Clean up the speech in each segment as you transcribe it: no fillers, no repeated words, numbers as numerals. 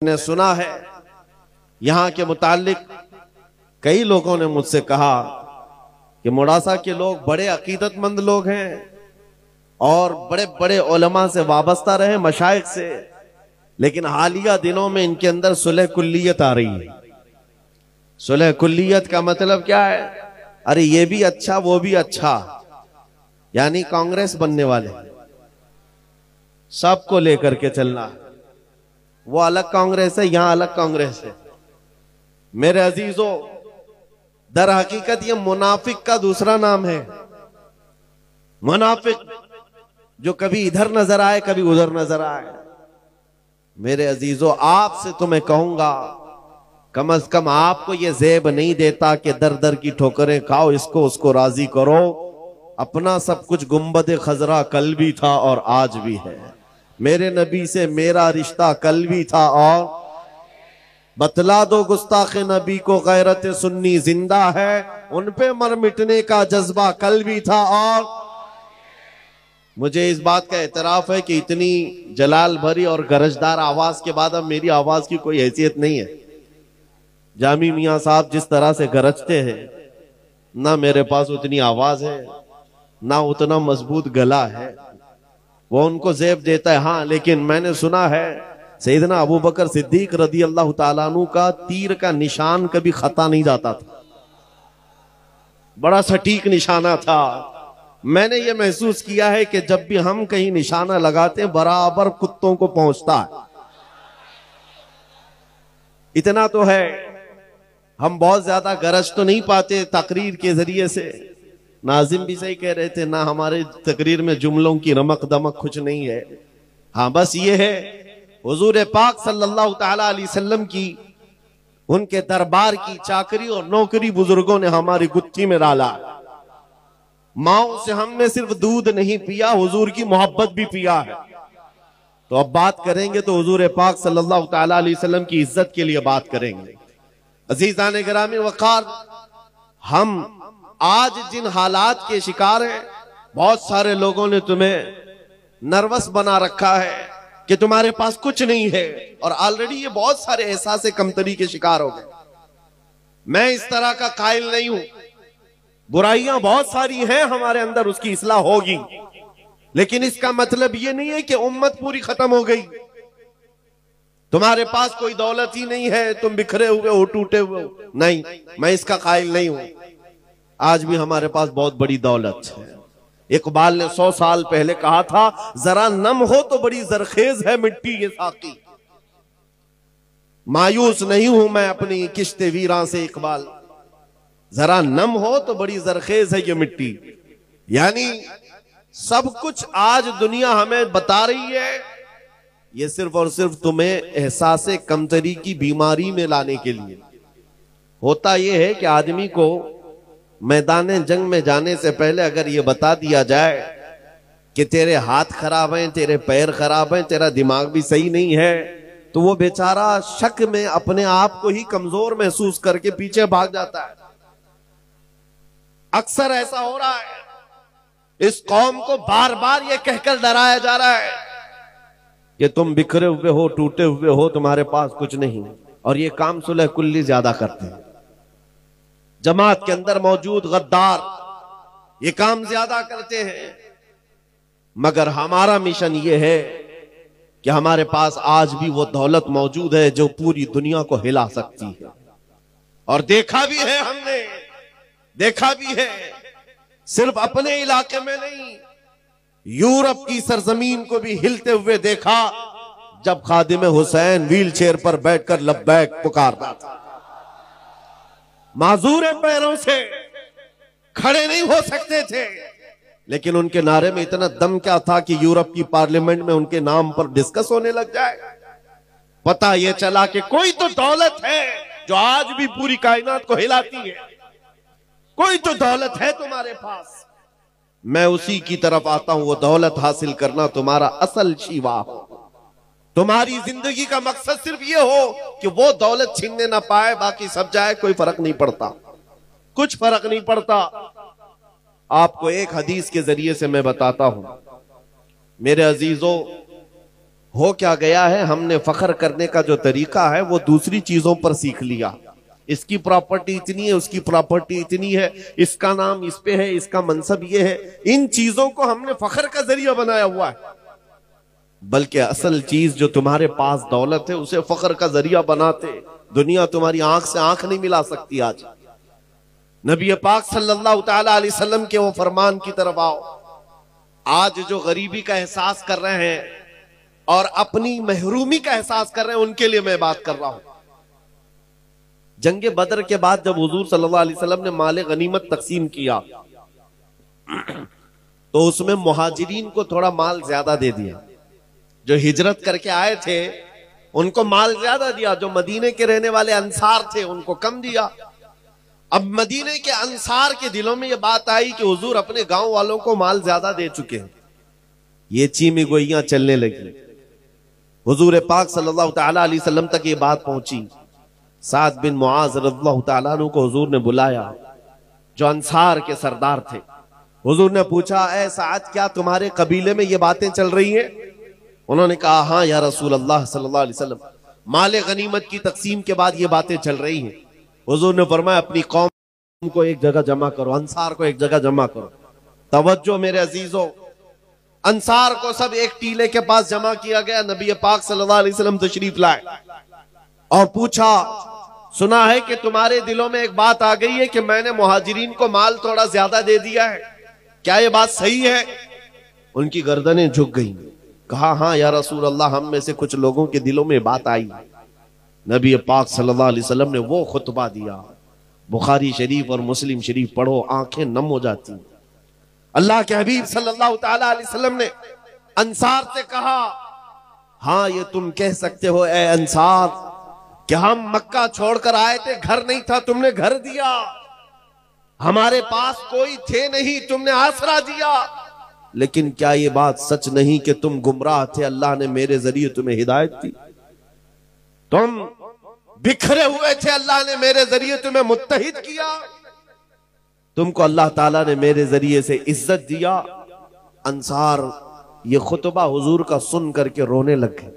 ने सुना है यहाँ के मुतालिक कई लोगों ने मुझसे कहा कि मोड़ासा के लोग बड़े अकीदतमंद लोग हैं और बड़े बड़े उलमा से वाबस्ता रहे, मशाइख से, लेकिन हालिया दिनों में इनके अंदर सुलह कुल्लियत आ रही है। सुलह कुल्लियत का मतलब क्या है? अरे ये भी अच्छा वो भी अच्छा, यानी कांग्रेस बनने वाले, सबको लेकर के चलना। वो अलग कांग्रेस है, यहां अलग कांग्रेस है। मेरे अजीजों, दर हकीकत ये मुनाफिक का दूसरा नाम है। मुनाफिक जो कभी इधर नजर आए कभी उधर नजर आए। मेरे अजीजों, आपसे तो मैं कहूंगा कम अज कम आपको ये ज़ेब नहीं देता कि दर दर की ठोकरें खाओ, इसको उसको राजी करो। अपना सब कुछ गुंबद खजरा कल भी था और आज भी है। मेरे नबी से मेरा रिश्ता कल भी था और बतला दो गुस्ताख नबी को गैरत सुन्नी जिंदा है, उन पे मर मिटने का जज्बा कल भी था। और मुझे इस बात का एतराफ है कि इतनी जलाल भरी और गरजदार आवाज के बाद अब मेरी आवाज की कोई हैसियत नहीं है। जामी मियां साहब जिस तरह से गरजते हैं, ना मेरे पास उतनी आवाज है ना उतना मजबूत गला है, वो उनको ज़ेब देता है। हाँ, लेकिन मैंने सुना है सैयदना अबू बकर सिद्दीक रदी अल्लाह ताला अन्हु का तीर का निशान कभी खता नहीं जाता था, बड़ा सटीक निशाना था। मैंने ये महसूस किया है कि जब भी हम कहीं निशाना लगाते हैं बराबर कुत्तों को पहुंचता है। इतना तो है, हम बहुत ज्यादा गरज तो नहीं पाते तकरीर के जरिए से। नाजिम भी सही कह रहे थे, ना हमारे तकरीर में जुमलों की रमक दमक कुछ नहीं है। हाँ, बस ये है हुजूर पाक सल्लल्लाहु ताला अलैहि वसल्लम की, उनके दरबार की चाकरी और नौकरी बुजुर्गों ने हमारी गुत्थी में डाला। माओ से हमने सिर्फ दूध नहीं पिया, हुजूर की मोहब्बत भी पिया है। तो अब बात करेंगे तो हुजूर पाक सल्लल्लाहु ताला अलैहि वसल्लम की इज्जत के लिए बात करेंगे। अजीजान गिरामी वक़ार, हम आज जिन हालात के शिकार हैं, बहुत सारे लोगों ने तुम्हें नर्वस बना रखा है कि तुम्हारे पास कुछ नहीं है, और ऑलरेडी ये बहुत सारे एहसास कमतरी के शिकार हो गए। मैं इस तरह का कायल नहीं हूं, बुराइयां बहुत सारी हैं हमारे अंदर, उसकी इस्लाह होगी, लेकिन इसका मतलब ये नहीं है कि उम्मत पूरी खत्म हो गई। तुम्हारे पास कोई दौलत ही नहीं है, तुम बिखरे हुए हो, टूटे हुए हो, नहीं, मैं इसका कायल नहीं हूं। आज भी हमारे पास बहुत बड़ी दौलत है। इकबाल ने 100 साल पहले कहा था, जरा नम हो तो बड़ी जरखेज है मिट्टी ये साकी। मायूस नहीं हूं मैं अपनी किश्ते वीरां से इकबाल, जरा नम हो तो बड़ी जरखेज है ये मिट्टी। यानी सब कुछ आज दुनिया हमें बता रही है, ये सिर्फ और सिर्फ तुम्हें एहसास कमतरी की बीमारी में लाने के लिए। होता यह है कि आदमी को मैदान जंग में जाने से पहले अगर ये बता दिया जाए कि तेरे हाथ खराब हैं, तेरे पैर खराब हैं, तेरा दिमाग भी सही नहीं है, तो वो बेचारा शक में अपने आप को ही कमजोर महसूस करके पीछे भाग जाता है। अक्सर ऐसा हो रहा है। इस कौम को बार बार ये कहकर डराया जा रहा है कि तुम बिखरे हुए हो, टूटे हुए हो, तुम्हारे पास कुछ नहीं, और ये काम सुलह कुल्ली ज्यादा करते हैं। जमात के अंदर मौजूद गद्दार ये काम ज्यादा करते हैं। मगर हमारा मिशन ये है कि हमारे पास आज भी वो दौलत मौजूद है जो पूरी दुनिया को हिला सकती है। और देखा भी है हमने, देखा भी है, सिर्फ अपने इलाके में नहीं, यूरोप की सरजमीन को भी हिलते हुए देखा जब खादिम हुसैन व्हील चेयर पर बैठकर लब्बैक पुकारता था। माजूर पैरों से खड़े नहीं हो सकते थे, लेकिन उनके नारे में इतना दम क्या था कि यूरोप की पार्लियामेंट में उनके नाम पर डिस्कस होने लग जाए। पता यह चला कि कोई तो दौलत है जो आज भी पूरी कायनात को हिलाती है, कोई तो दौलत है तुम्हारे पास। मैं उसी की तरफ आता हूं। वो दौलत हासिल करना तुम्हारा असल शिवा हो। तुम्हारी जिंदगी का मकसद सिर्फ ये हो कि वो दौलत छीनने ना पाए, बाकी सब जाए, कोई फर्क नहीं पड़ता, कुछ फर्क नहीं पड़ता। आपको एक हदीस के जरिए से मैं बताता हूं। मेरे अजीजों, हो क्या गया है, हमने फख्र करने का जो तरीका है वो दूसरी चीजों पर सीख लिया। इसकी प्रॉपर्टी इतनी है, उसकी प्रॉपर्टी इतनी है, इसका नाम इस पे है, इसका मनसब ये है। इन चीजों को हमने फख्र का जरिया बनाया हुआ है। बल्कि असल चीज जो तुम्हारे पास दौलत है उसे फख्र का जरिया बनाते। दुनिया तुम्हारी आंख से आंख नहीं मिला सकती। आज नबी पाक सल्लल्लाहु तआला अलैहि वसल्लम के वो फरमान की तरफ आओ। आज जो गरीबी का एहसास कर रहे हैं और अपनी महरूमी का एहसास कर रहे हैं, उनके लिए मैं बात कर रहा हूं। जंगे बदर के बाद जब हुजूर सल्लल्लाहु अलैहि वसल्लम ने माले गनीमत तकसीम किया तो उसमें मुहाजिरीन को थोड़ा माल ज्यादा दे दिया। जो हिजरत करके आए थे उनको माल ज्यादा दिया, जो मदीने के रहने वाले अंसार थे उनको कम दिया। अब मदीने के अंसार के दिलों में यह बात आई कि हुजूर अपने गांव वालों को माल ज्यादा दे चुके हैं। ये चीमी गोइयां चलने लगी। हुजूर पाक सल्लल्लाहु तआला अलैहि वसल्लम तक ये बात पहुंची। साद बिन मुआज रज़ियल्लाहु तआला अन्हु को हुजूर ने बुलाया, जो अंसार के सरदार थे। हुजूर ने पूछा, ऐ साद, क्या तुम्हारे कबीले में ये बातें चल रही हैं? उन्होंने कहा, हाँ या रसूल अल्लाह सल्लल्लाहु अलैहि वसल्लम, माले गनीमत की तकसीम के बाद ये बातें चल रही हैं। हुजूर ने फरमाया, अपनी कौम को एक जगह जमा करो, अंसार को एक जगह जमा करो। तवज्जो मेरे अजीजों, अंसार को सब एक टीले के पास जमा किया गया। नबी पाक सल्लल्लाहु अलैहि वसल्लम तशरीफ लाए और पूछा, सुना है कि तुम्हारे दिलों में एक बात आ गई है कि मैंने मुहाजिरीन को माल थोड़ा ज्यादा दे दिया है, क्या ये बात सही है? उनकी गर्दनें झुक गईं। कहा, हाँ या रसूल अल्लाह, हम में से कुछ लोगों के दिलों में बात आई। नबी पाक सल्लल्लाहु अलैहि वसल्लम ने वो खुतबा दिया। बुखारी शरीफ और मुस्लिम शरीफ पढ़ो, आंखें नम हो जाती। अल्लाह के हबीब सल्लल्लाहु तआला अलैहि वसल्लम ने अंसार से कहा, हाँ ये तुम कह सकते हो ए अंसार कि हम मक्का छोड़कर आए थे, घर नहीं था, तुमने घर दिया। हमारे पास कोई थे नहीं, तुमने आसरा दिया। लेकिन क्या ये बात सच नहीं कि तुम गुमराह थे, अल्लाह ने मेरे जरिए तुम्हें हिदायत दी? तुम बिखरे हुए थे, अल्लाह ने मेरे जरिए तुम्हें मुत्तहिद किया। तुमको अल्लाह ताला ने मेरे जरिए से इज्जत दिया। अंसार ये खुतबा हुजूर का सुन करके रोने लग गए।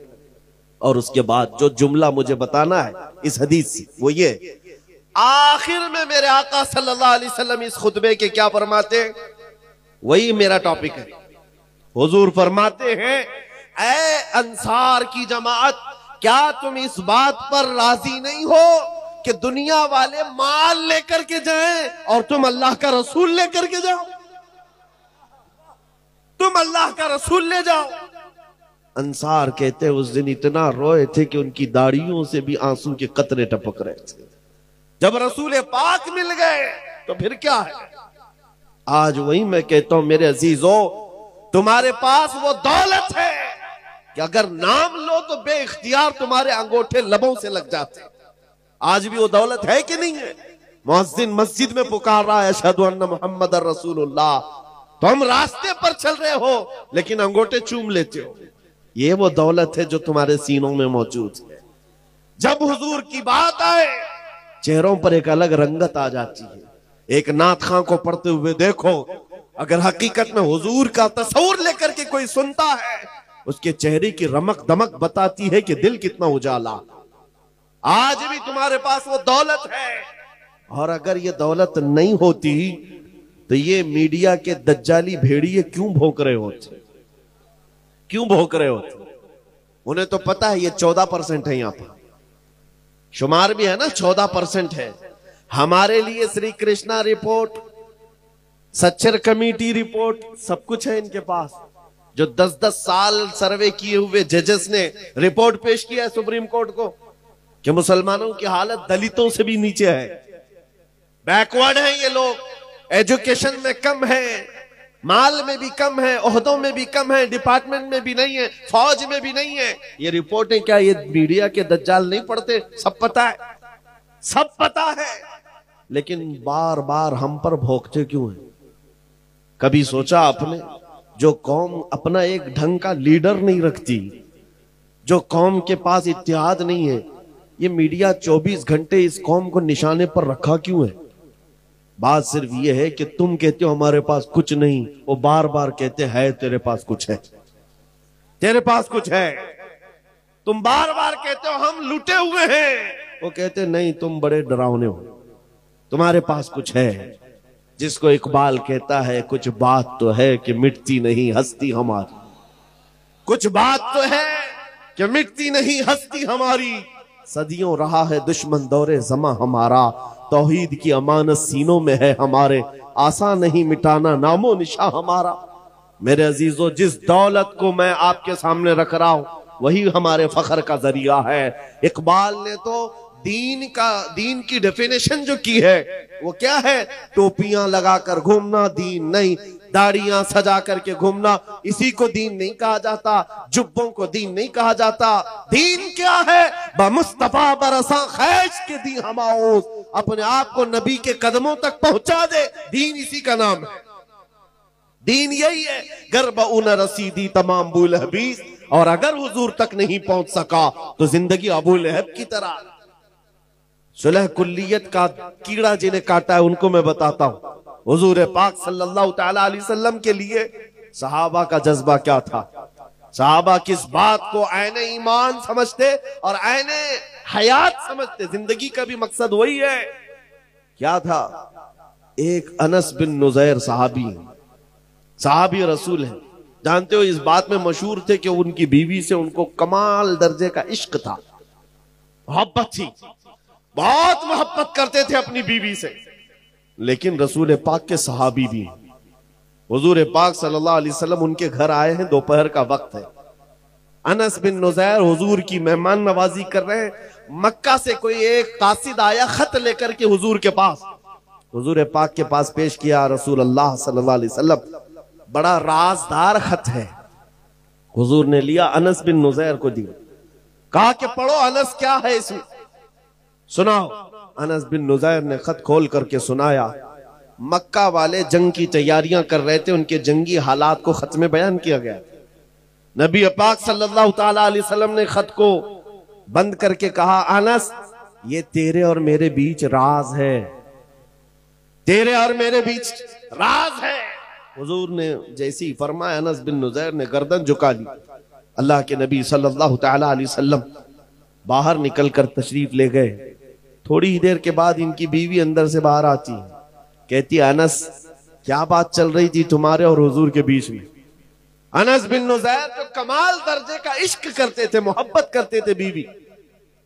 और उसके बाद जो जुमला मुझे बताना है इस हदीस से, वो ये, आखिर में मेरे आका सल्लल्लाहु अलैहि वसल्लम इस खुतबे के क्या फरमाते, वही मेरा टॉपिक है। हुजूर फरमाते हैं, ऐ अंसार की जमात, क्या तुम इस बात पर राजी नहीं हो कि दुनिया वाले माल लेकर के जाएं और तुम अल्लाह का रसूल लेकर के जाओ? तुम अल्लाह का रसूल ले जाओ। अंसार कहते उस दिन इतना रोए थे कि उनकी दाढ़ियों से भी आंसू के कतरे टपक रहे थे। जब रसूल पाक मिल गए तो फिर क्या है। आज वही मैं कहता हूं मेरे अजीजों, तुम्हारे पास वो दौलत है कि अगर नाम लो तो बेइख्तियार तुम्हारे अंगूठे लबों से लग जाते। आज भी वो दौलत है कि नहीं है? मुअज्जिन मस्जिद में पुकार रहा है, अशहदु अन्ना मुहम्मदर रसूलुल्लाह, तुम रास्ते पर चल रहे हो लेकिन अंगूठे चूम लेते हो। ये वो दौलत है जो तुम्हारे सीनों में मौजूद है। जब हुजूर की बात आए चेहरों पर एक अलग रंगत आ जाती है। एक नात खां को पढ़ते हुए देखो, अगर हकीकत में हुजूर का तस्वुर लेकर के कोई सुनता है, उसके चेहरे की रमक दमक बताती है कि दिल कितना उजाला। आज भी तुम्हारे पास वो दौलत है। और अगर ये दौलत नहीं होती तो ये मीडिया के दज्जाली भेड़िए क्यों भौंक रहे होते? क्यों भौंक रहे होते? उन्हें तो पता है ये 14% है, यहां पर शुमार भी है ना, 14% है। हमारे लिए Shri Krishna report, Sachar committee report, सब कुछ है इनके पास। जो 10-10 साल सर्वे किए हुए जजेस ने रिपोर्ट पेश किया है सुप्रीम कोर्ट को कि मुसलमानों की हालत दलितों से भी नीचे है, बैकवर्ड हैं ये लोग, एजुकेशन में कम है, माल में भी कम है, ओहदों में भी कम है, डिपार्टमेंट में भी नहीं है, फौज में भी नहीं है। ये रिपोर्टें क्या ये मीडिया के दज्जाल नहीं पढ़ते? सब पता है, सब पता है, लेकिन बार बार हम पर भोंकते क्यों है? कभी सोचा आपने, जो कौम अपना एक ढंग का लीडर नहीं रखती, जो कौम के पास इत्तेहाद नहीं है, ये मीडिया 24 घंटे इस कौम को निशाने पर रखा क्यों है? बात सिर्फ ये है कि तुम कहते हो हमारे पास कुछ नहीं, वो बार बार कहते हैं तेरे पास कुछ है, तेरे पास कुछ है। तुम बार बार कहते हो हम लुटे हुए हैं, वो कहते नहीं तुम बड़े डरावने हो, तुम्हारे पास कुछ है। जिसको इकबाल कहता है कुछ बात तो है कि मिटती नहीं हस्ती हमारी, कुछ बात तो है कि मिटती नहीं हस्ती हमारी। सदियों रहा है दुश्मन दौरे जमा हमारा, तौहीद की अमानत सीनों में है हमारे, आसान नहीं मिटाना नामो निशा हमारा। मेरे अजीजों, जिस दौलत को मैं आपके सामने रख रहा हूं वही हमारे फख्र का जरिया है। इकबाल ने तो दीन की डेफिनेशन जो की है वो क्या है? टोपियां लगाकर घूमना दीन नहीं, दाढ़ियां सजा करके घूमना इसी को दीन नहीं कहा जाता, जुब्बों को दीन नहीं कहा जाता। दीन क्या है? बमुस्तफा बरसा खैश के दी हमाओ, अपने आप को नबी के कदमों तक पहुंचा दे, दीन इसी का नाम है। दीन यही है। गर्ब उन रसीदी तमाम बुल हबीस, और अगर हुजूर तक नहीं पहुंच सका तो जिंदगी अबू लहब की तरह। सुलह कुल्लियत का कीड़ा जिन्हें काटा है उनको मैं बताता हूं। हुजूर पाक सल्लल्लाहु तआला अलैहि वसल्लम के लिए सहाबा का जज्बा क्या था? सहाबा किस बात को ऐने ईमान समझते और ऐने हयात समझते? जिंदगी का भी मकसद वही है। क्या था? एक अनस बिन नुज़ैर सहाबी रसूल है, जानते हो इस बात में मशहूर थे कि उनकी बीवी से उनको कमाल दर्जे का इश्क था, मोहब्बत थी, बहुत मोहब्बत करते थे अपनी बीवी से। लेकिन रसूल पाक के सहाबी भी, हुजूर पाक सल्लल्लाहु अलैहि वसल्लम उनके घर आए हैं, दोपहर का वक्त है। अनस बिन नुज़ैर हुजूर की मेहमान नवाजी कर रहे हैं। मक्का से कोई एक कासिद आया खत लेकर के हुजूर के पास, हुजूर पाक के पास पेश किया। रसूल अल्लाह सल्लल्लाहु अलैहि वसल्लम, बड़ा राजदार खत है। हुजूर ने लिया, अनस बिन नुज़ैर को दिया, कहा कि पढ़ो अनस क्या है इसमें, सुनाओ। अनस बिन नुज़ैर ने खत खोल करके सुनाया। मक्का वाले जंग की तैयारियां कर रहे थे, उनके जंगी हालात को खत में बयान किया गया। नबी पाक सल्लल्लाहु तआला अलैहि वसल्लम ने खत को बंद करके कहा, अनस ये तेरे और मेरे बीच राज है, तेरे और मेरे बीच राज है। हुजूर ने जैसे ही फरमाया, अनस बिन नुज़ैर ने गर्दन झुका ली। अल्लाह के नबी सल्लल्लाहु तआला अलैहि वसल्लम बाहर निकल कर तशरीफ ले गए। थोड़ी ही देर के बाद इनकी बीवी अंदर से बाहर आती है, कहती है, अनस क्या बात चल रही थी तुम्हारे और हुजूर के बीच में? अनस बिन नुज़ैर जो कमाल दर्जे का इश्क करते थे, मोहब्बत करते थे बीवी,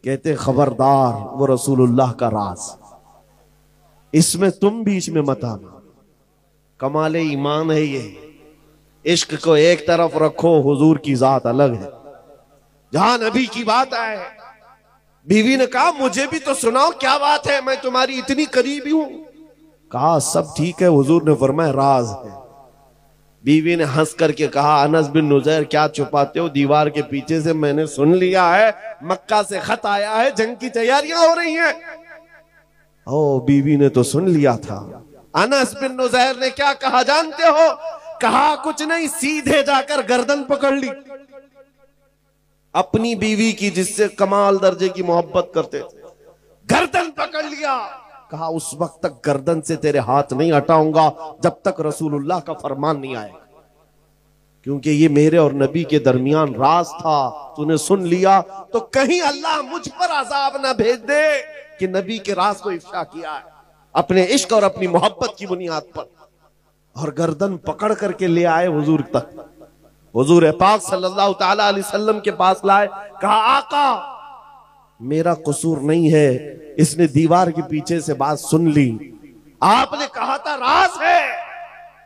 कहते खबरदार वो रसूलुल्लाह का राज, इसमें तुम बीच में मत आना। कमाले ईमान है ये। इश्क को एक तरफ रखो, हुजूर की जात अलग है। जहां नबी की बात आए, बीवी ने कहा मुझे भी तो सुनाओ क्या बात है, मैं तुम्हारी इतनी करीबी हूं। कहा सब ठीक है। हुजूर ने फरमाया राज है। बीवी ने हंस करके कहा, अनस बिन नुज़ैर क्या छुपाते हो, दीवार के पीछे से मैंने सुन लिया है, मक्का से खत आया है, जंग की तैयारियां हो रही हैं। ओ बीवी ने तो सुन लिया था। अनस बिन नुज़ैर ने क्या कहा जानते हो? कहा कुछ नहीं, सीधे जाकर गर्दन पकड़ ली अपनी बीवी की, जिससे कमाल दर्जे की मोहब्बत करते थे। गर्दन पकड़ लिया, कहा उस वक्त तक गर्दन से तेरे हाथ नहीं हटाऊंगा जब तक रसूलुल्लाह का फरमान नहीं आएगा, क्योंकि ये मेरे और नबी के दरमियान राज था। तूने सुन लिया तो कहीं अल्लाह मुझ पर अजाब ना भेज दे कि नबी के राज को इफ्शा किया है अपने इश्क और अपनी मोहब्बत की बुनियाद पर। और गर्दन पकड़ करके ले आए हुजूर तक। हुजूर पाक सल्लल्लाहु तआला अलैहि वसल्लम के पास लाए, कहा आका मेरा कसूर नहीं है, इसने दीवार के पीछे से बात सुन ली, आपने कहा था राज है,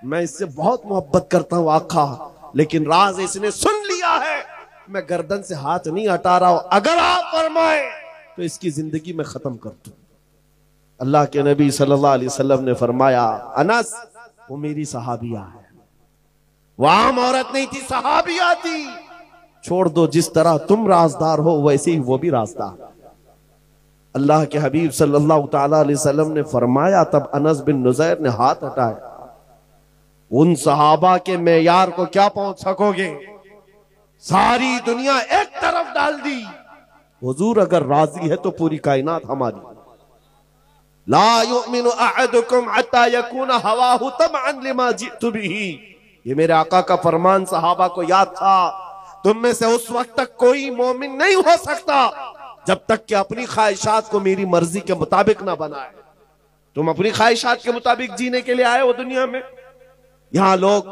मैं इससे बहुत मोहब्बत करता हूं आका, लेकिन राज इसने सुन लिया है, मैं गर्दन से हाथ नहीं हटा रहा हूं, अगर आप फरमाए तो इसकी जिंदगी में खत्म कर दूं। अल्लाह के नबी सल्लल्लाहु अलैहि वसल्लम ने फरमाया, अनस वो मेरी सहाबिया है, वो आम औरत नहीं थी, सहाबिया थी, छोड़ दो, जिस तरह तुम राजदार हो वैसे ही वो भी राजदार। अल्लाह के हबीब सल्लल्लाहु तआला अलैहि वसल्लम ने फरमाया, तब अनस बिन नुज़ैर ने हाथ हटाया, उन सहाबा के मेयार को क्या पहुंच सकोगे, सारी दुनिया एक तरफ डाल दी, हुजूर अगर राजी है तो पूरी कायनात हमारी। ला युमिनु अहदुकुम हत्ता यकून हवाहु तबअन लिमा जितु बिही, ये मेरे आका का फरमान सहाबा को याद था। तुम में से उस वक्त तक कोई मोमिन नहीं हो सकता जब तक कि अपनी ख्वाहिशात को मेरी मर्जी के मुताबिक ना बनाए। तुम अपनी ख्वाहिशात के मुताबिक जीने के लिए आए हो दुनिया में। यहां लोग,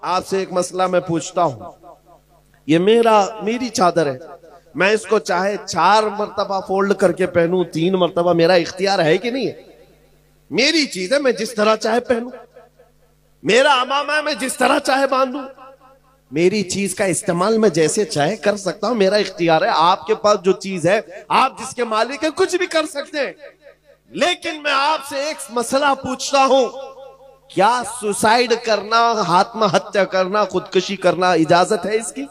आपसे एक मसला मैं पूछता हूं, ये मेरी चादर है, मैं इसको चाहे 4 मरतबा फोल्ड करके पहनूं, 3 मरतबा, मेरा इख्तियार है कि नहीं है? मेरी चीज है, मैं जिस तरह चाहे पहनूं। मेरा अमामा है, मैं जिस तरह चाहे बांधूं। मेरी चीज का इस्तेमाल मैं जैसे चाहे कर सकता हूं, मेरा इख्तियार है। आपके पास जो चीज है, आप जिसके मालिक है, कुछ भी कर सकते हैं। लेकिन मैं आपसे एक मसला पूछता हूं, क्या सुसाइड करना, आत्महत्या करना, खुदकुशी करना इजाजत है इसकी?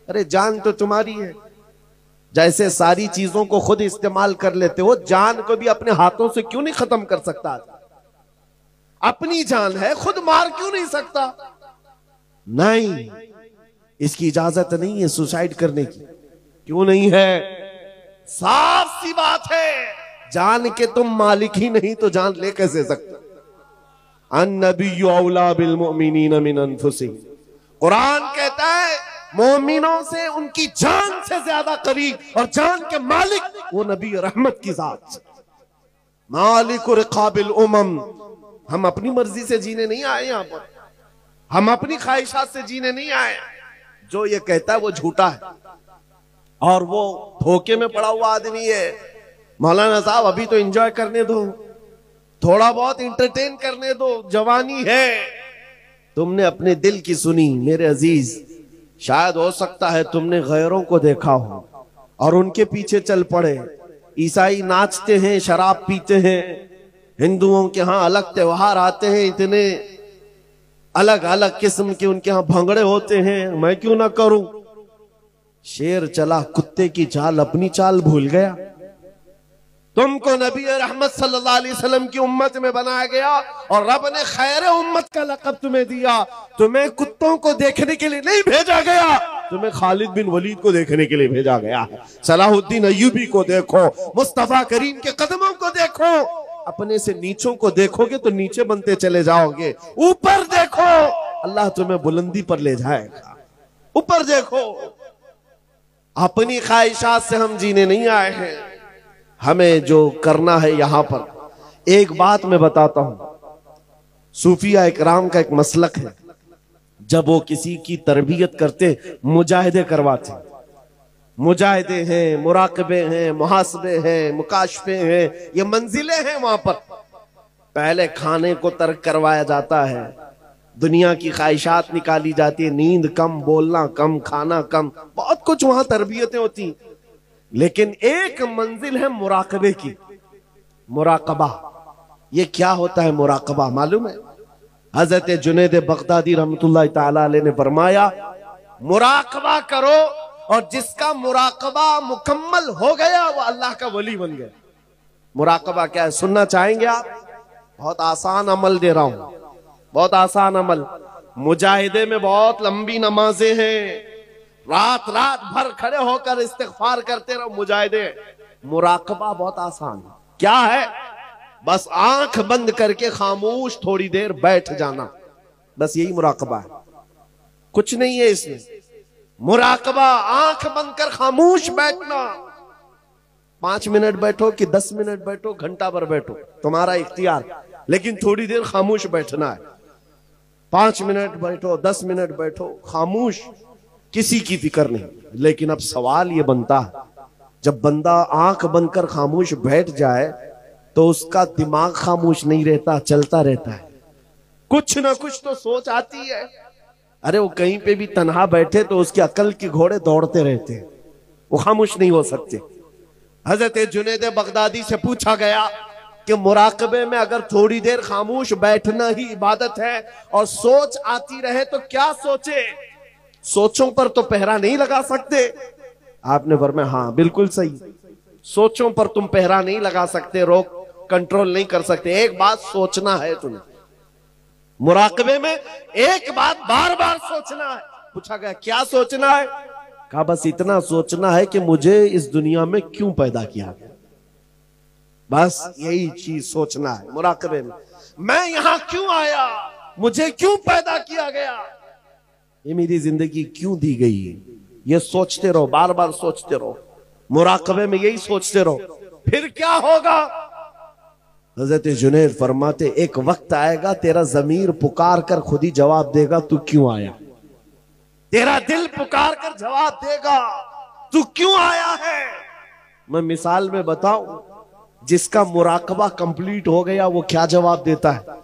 अरे जान तो तुम्हारी है। जैसे सारी चीजों को खुद इस्तेमाल कर लेते हो, जान को भी अपने हाथों से क्यों नहीं खत्म कर सकता? अपनी जान है, खुद मार क्यों नहीं सकता? नहीं, इसकी इजाजत नहीं है सुसाइड करने की। क्यों नहीं है? साफ सी बात है, जान के तुम मालिक ही नहीं तो जान ले कैसे सकते? अन्नबिय्यु औला बिल मुमिनीन मिन अनफुसिहिम। कुरान कहता है मोमिनों से उनकी जान से ज्यादा करीब, और जान के मालिक वो नबी रहमत की जात, मालिक रिकाबिल उमम। हम अपनी मर्जी से जीने नहीं आए यहां पर, हम अपनी ख्वाहिशात से जीने नहीं आए। जो ये कहता है वो झूठा है और वो धोखे में पड़ा हुआ आदमी है। मौलाना साहब अभी तो एंजॉय करने दो, थोड़ा बहुत इंटरटेन करने दो, जवानी है। तुमने अपने दिल की सुनी मेरे अजीज। शायद हो सकता है तुमने गैरों को देखा हो और उनके पीछे चल पड़े। ईसाई नाचते हैं, शराब पीते हैं, हिंदुओं के यहां अलग त्योहार आते हैं, इतने अलग अलग किस्म के उनके यहां भंगड़े होते हैं, मैं क्यों ना करूं? शेर चला कुत्ते की चाल, अपनी चाल भूल गया। तुमको नबी रहमत सल्लल्लाहु अलैहि वसल्लम की उम्मत में बनाया गया और रब ने खैर उम्मत का लक़ब तुम्हें दिया। तुम्हें कुत्तों को देखने के लिए नहीं भेजा गया, तुम्हें खालिद बिन वलीद को देखने के लिए भेजा गया। सलाहुद्दीन अय्यूबी को देखो, मुस्तफा करीम के कदमों को देखो। अपने से नीचों को देखोगे तो नीचे बनते चले जाओगे, ऊपर देखो अल्लाह तुम्हें बुलंदी पर ले जाएगा। ऊपर देखो। अपनी ख्वाहिशात से हम जीने नहीं आए हैं, हमें जो करना है यहां पर। एक बात मैं बताता हूं, सूफिया इकराम का एक मसलक है, जब वो किसी की तरबियत करते, मुजाहिदे करवाते। मुजाहिदे हैं, मुराकबे हैं, मुहासबे हैं, मुकाशफे हैं, ये मंजिलें हैं वहां पर। पहले खाने को तर्क करवाया जाता है, दुनिया की ख्वाहिशात निकाली जाती है, नींद कम, बोलना कम, खाना कम, बहुत कुछ वहां तरबियतें होती। लेकिन एक मंजिल है मुराकबे की, मुराकबा। ये क्या होता है मुराकबा मालूम है? हजरत जुनैद बगदादी रहमतुल्लाह ताला अलैह ने फरमाया, मुराकबा करो और जिसका मुराकबा मुकम्मल हो गया वो अल्लाह का वली बन गया। मुराकबा क्या है सुनना चाहेंगे आप? बहुत आसान अमल दे रहा हूं, बहुत आसान अमल। मुजाहिदे में बहुत लंबी नमाजें हैं, रात रात भर खड़े होकर इस्तिग़फ़ार करते रहो मुजाहिदे। मुराकबा बहुत आसान है। क्या है? बस आंख बंद करके खामोश थोड़ी देर बैठ जाना, बस यही मुराकबा है, कुछ नहीं है इसमें। मुराकबा आंख बंद कर खामोश बैठना। 5 मिनट बैठो कि 10 मिनट बैठो, घंटा भर बैठो, तुम्हारा इख्तियार, लेकिन थोड़ी देर खामोश बैठना है। 5 मिनट बैठो, 10 मिनट बैठो, खामोश, किसी की फिक्र नहीं। लेकिन अब सवाल यह बनता है, जब बंदा आंख बंद कर खामोश बैठ जाए तो उसका दिमाग खामोश नहीं रहता, चलता रहता है, कुछ ना कुछ तो सोच आती है। अरे वो कहीं पे भी तन्हा बैठे तो उसकी अकल के घोड़े दौड़ते रहते हैं, वो खामोश नहीं हो सकते। हजरत जुनैद बगदादी से पूछा गया कि मुराकबे में अगर थोड़ी देर खामोश बैठना ही इबादत है और सोच आती रहे तो क्या सोचे? सोचों पर तो पहरा नहीं लगा सकते। आपने फरमाया हाँ बिल्कुल सही, सोचों पर तुम पहरा नहीं लगा सकते, रोक कंट्रोल नहीं कर सकते। एक बात सोचना है तुम्हें, मुराकबे में एक बात बार बार सोचना है। पूछा गया क्या सोचना है? कहा बस इतना सोचना है कि मुझे इस दुनिया में क्यों पैदा किया गया, बस यही चीज सोचना है मुराकबे में। मैं यहां क्यों आया, मुझे क्यों पैदा किया गया, ये मेरी जिंदगी क्यों दी गई, ये सोचते रहो, बार बार सोचते रहो, मुराकबे में यही सोचते रहो, फिर क्या होगा। हजरत जुनैद फरमाते एक वक्त आएगा तेरा जमीर पुकार कर खुद ही जवाब देगा तू क्यों आया। तेरा दिल पुकार कर जवाब देगा तू क्यों आया है। मैं मिसाल में बताऊं, जिसका मुराकबा कंप्लीट हो गया वो क्या जवाब देता है।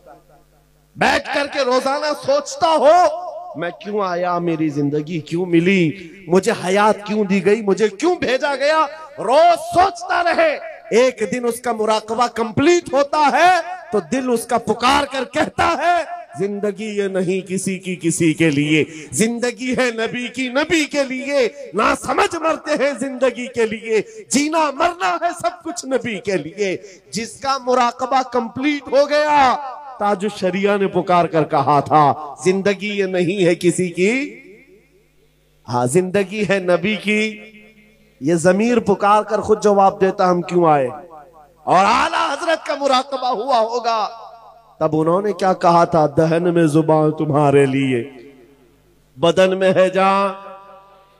बैठ करके रोजाना सोचता हो मैं क्यों आया, मेरी जिंदगी क्यों मिली, मुझे हयात क्यों दी गई, मुझे क्यों भेजा गया, रोज सोचता रहे। एक दिन उसका मुराकबा कंप्लीट होता है तो दिल उसका पुकार कर कहता है जिंदगी ये नहीं किसी के लिए, जिंदगी है नबी की नबी के लिए। ना समझ मरते हैं जिंदगी के लिए, जीना मरना है सब कुछ नबी के लिए। जिसका मुराकबा कंप्लीट हो गया, ताजुश शरिया ने पुकार कर कहा था जिंदगी ये नहीं है किसी की, हाँ जिंदगी है नबी की। ये जमीर पुकार कर खुद जवाब देता हम क्यों आए। और आला हजरत का मुराकबा हुआ होगा, तब उन्होंने क्या कहा था, दहन में जुबान तुम्हारे लिए, बदन में है जान,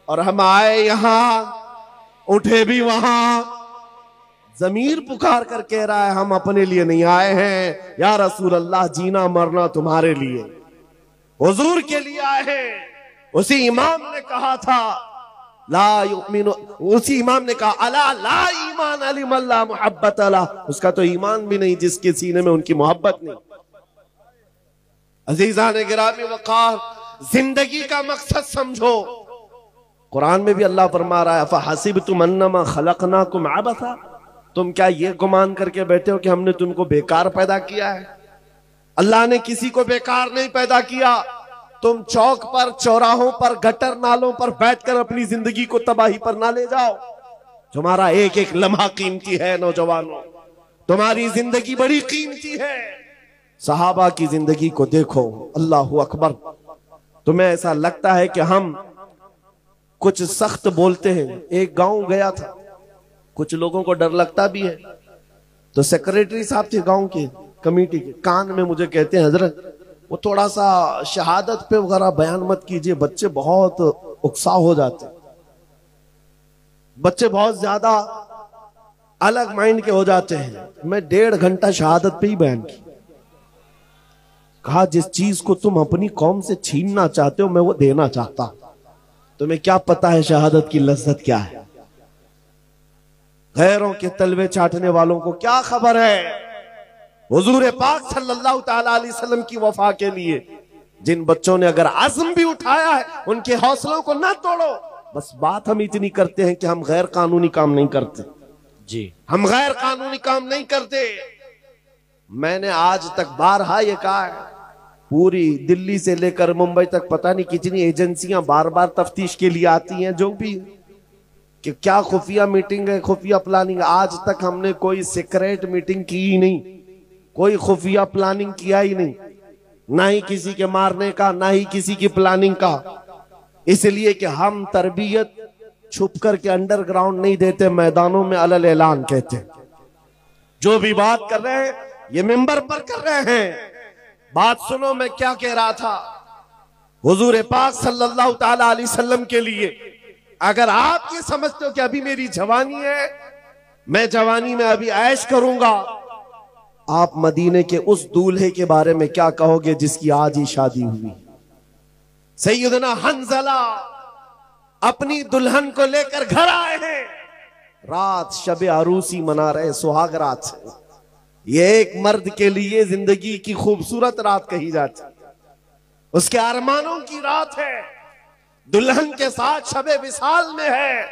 और हम आए यहां उठे भी वहां। जमीर पुकार कर कह रहा है हम अपने लिए नहीं आए हैं या रसूल अल्लाह, जीना मरना तुम्हारे लिए, हुजूर के लिए आए हैं। उसी इमाम ने कहा था ला युमिनु, उसी इमाम ने कहा अला ला ईमान अली मल्ला मोहब्बत अला, उसका तो ईमान भी नहीं जिसके सीने में उनकी मोहब्बत नहीं। अजीजा ने गिरामी वकार, जिंदगी का मकसद समझो। कुरान में भी अल्लाह फरमा रहा है फहसिबतुम अन्नमा खलकनाकुम अबसा, तुम क्या ये गुमान करके बैठे हो कि हमने तुमको बेकार पैदा किया है। अल्लाह ने किसी को बेकार नहीं पैदा किया। तुम चौक पर, चौराहों पर, गटर नालों पर बैठकर अपनी जिंदगी को तबाही पर ना ले जाओ। तुम्हारा एक एक लम्हा कीमती है नौजवानों, तुम्हारी जिंदगी बड़ी कीमती है। सहाबा की जिंदगी को देखो, अल्लाह अकबर। तुम्हें ऐसा लगता है कि हम कुछ सख्त बोलते हैं। एक गांव गया था, कुछ लोगों को डर लगता भी है, तो सेक्रेटरी साहब थे गांव के कमेटी के, कान में मुझे कहते हैं हजरत वो थोड़ा सा शहादत पे वगैरह बयान मत कीजिए, बच्चे बहुत उकसा हो जाते, बच्चे बहुत ज्यादा अलग माइंड के हो जाते हैं। मैं 1.5 घंटा शहादत पे ही बयान की। कहा जिस चीज को तुम अपनी कौम से छीनना चाहते हो मैं वो देना चाहता। तुम्हें क्या पता है शहादत की लज्जत क्या है। गैरों के तलवे चाटने वालों को क्या खबर है। हुजूर पाक सल्लल्लाहु ताला अलैहि वसल्लम की वफा के लिए जिन बच्चों ने अगर आज़म भी उठाया है, उनके हौसलों को ना तोड़ो। बस बात हम इतनी करते हैं कि हम गैर कानूनी काम नहीं करते जी, हम गैर कानूनी काम नहीं करते। मैंने आज तक बारहा ये कहा है, पूरी दिल्ली से लेकर मुंबई तक पता नहीं कितनी एजेंसियां बार बार तफ्तीश के लिए आती हैं, जो भी कि क्या खुफिया मीटिंग है, खुफिया प्लानिंग। आज तक हमने कोई सीक्रेट मीटिंग की ही नहीं, कोई खुफिया प्लानिंग किया ही नहीं, ना ही किसी के मारने का, ना ही किसी की प्लानिंग का। इसलिए कि हम तरबियत छुप कर के अंडरग्राउंड नहीं देते, मैदानों में अलल ऐलान कहते हैं। जो भी बात कर रहे हैं ये मिंबर पर कर रहे हैं। बात सुनो, मैं क्या कह रहा था। हुजूर पाक सल्लल्लाहु ताला अलैहि वसल्लम के लिए अगर आप ये समझते हो कि अभी मेरी जवानी है, मैं जवानी में अभी ऐश करूंगा, आप मदीने के उस दूल्हे के बारे में क्या कहोगे जिसकी आज ही शादी हुई। सैयदना हंजला अपनी दुल्हन को लेकर घर आए हैं, रात शबे अरूसी मना रहे, सुहाग रात। ये एक मर्द के लिए जिंदगी की खूबसूरत रात कही जाती, उसके अरमानों की रात है। दुल्हन के साथ शबे विसाल में है।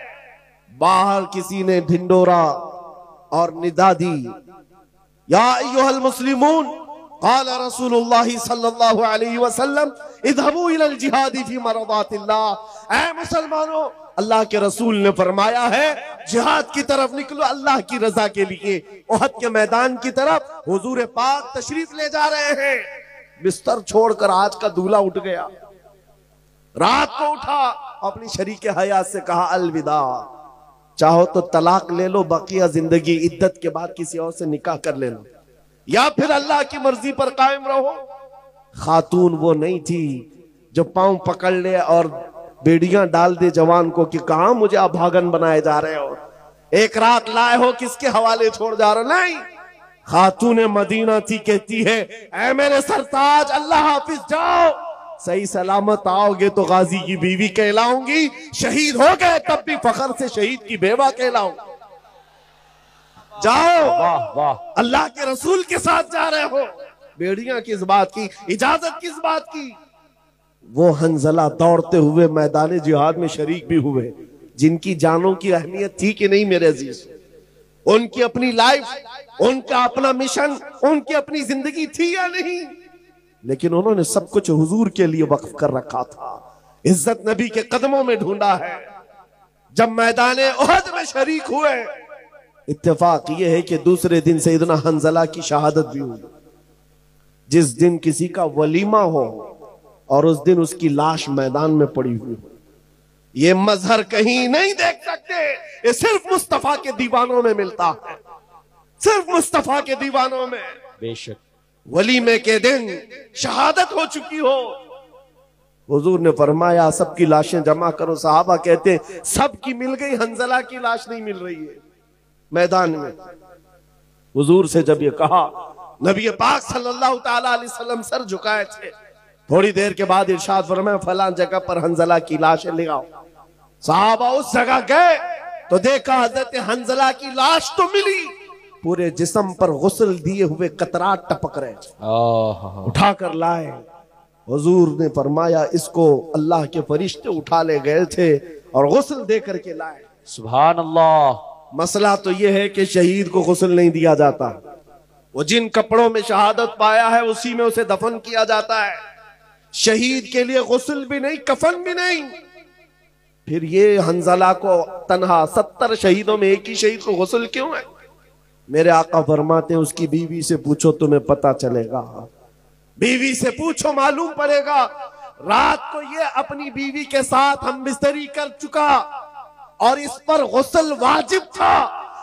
बाहर किसी ने ढिंडोरा और निदा दी, या अय्युहल मुस्लिमून क़ाल रसूलुल्लाह सल्लल्लाहु अलैहि वसल्लम इज़हबू इलल जिहादी फी मरदातिल्लाह। ऐ मुसलमानों, अल्लाह के रसूल ने फरमाया है जिहाद की तरफ निकलो अल्लाह की रजा के लिए। उहद के मैदान की तरफ हुजूर पाक तशरीफ ले जा रहे हैं। बिस्तर छोड़कर आज का दूल्हा उठ गया, रात को उठा, अपनी शरीके हयात से कहा अलविदा, चाहो तो तलाक ले लो, बकिया जिंदगी इद्दत के बाद किसी और से निकाह कर ले लो, या फिर अल्लाह की मर्जी पर कायम रहो। खातून वो नहीं थी जो पांव पकड़ ले और बेड़ियां डाल दे जवान को कि कहां मुझे आप भागन बनाए जा रहे हो, एक रात लाए हो किसके हवाले छोड़ जा रहे हो। नहीं, खातून मदीना थी, कहती है ऐ मेरे सरताज अल्लाह हाफिज, जाओ सही सलामत आओगे तो गाजी की बीवी कहलाऊंगी, शहीद हो गए तब भी फखर से शहीद की बेवा कहलाऊंगी। जाओ, वाह वाह, अल्लाह के रसूल के साथ जा रहे हो। बेड़ियां किस बात की, इजाजत किस बात की। वो हंजला दौड़ते हुए मैदान जिहाद में शरीक भी हुए, जिनकी जानों की अहमियत थी कि नहीं मेरे अजीज, उनकी अपनी लाइफ, उनका अपना मिशन, उनकी अपनी जिंदगी थी या नहीं, लेकिन उन्होंने सब कुछ हुजूर के लिए वक्फ कर रखा था। इज्जत नबी के कदमों में ढूंढा है। जब मैदान उहद में शरीक हुए, इत्तेफाक यह है कि दूसरे दिन सैयदना हंजला की शहादत भी हुई। जिस दिन किसी का वलीमा हो और उस दिन उसकी लाश मैदान में पड़ी हुई हो, ये मजहर कहीं नहीं देख सकते। ये सिर्फ मुस्तफा के दीवानों में मिलता है, सिर्फ मुस्तफा के दीवानों में। बेशक वलीमे के दिन शहादत हो चुकी हो, हुजूर ने फरमाया सबकी लाशें जमा करो। सहाबा कहते सबकी मिल गई, हंजला की लाश नहीं मिल रही है मैदान में। हुजूर से जब ये कहा, नबी पाक सल्लल्लाहु ताला अलैहि वसल्लम सर झुकाए थे। थोड़ी देर के बाद इरशाद फरमाया फलां जगह पर हंजला की लाशें ले आओ। सहाबा उस जगह गए तो देखा हजरत हंजला की लाश तो मिली, पूरे जिस्म पर गुस्ल दिए हुए कतरात टपक रहे, उठाकर लाए। हुजूर ने फरमाया इसको अल्लाह के फरिश्ते उठा ले गए थे और गुस्ल दे करके लाए। सुभान अल्लाह। मसला तो यह है कि शहीद को गुस्ल नहीं दिया जाता, वो जिन कपड़ों में शहादत पाया है उसी में उसे दफन किया जाता है। शहीद के लिए गुस्ल भी नहीं, कफन भी नहीं। फिर ये हंजला को तन्हा 70 शहीदों में एक ही शहीद को गुस्ल क्यों है? मेरे आका फरमाते हैं उसकी बीवी से पूछो तुम्हें पता चलेगा, बीवी से पूछो मालूम पड़ेगा। रात को ये अपनी बीवी के साथ हम बिस्तरी कर चुका और इस पर गुस्ल वाजिब था,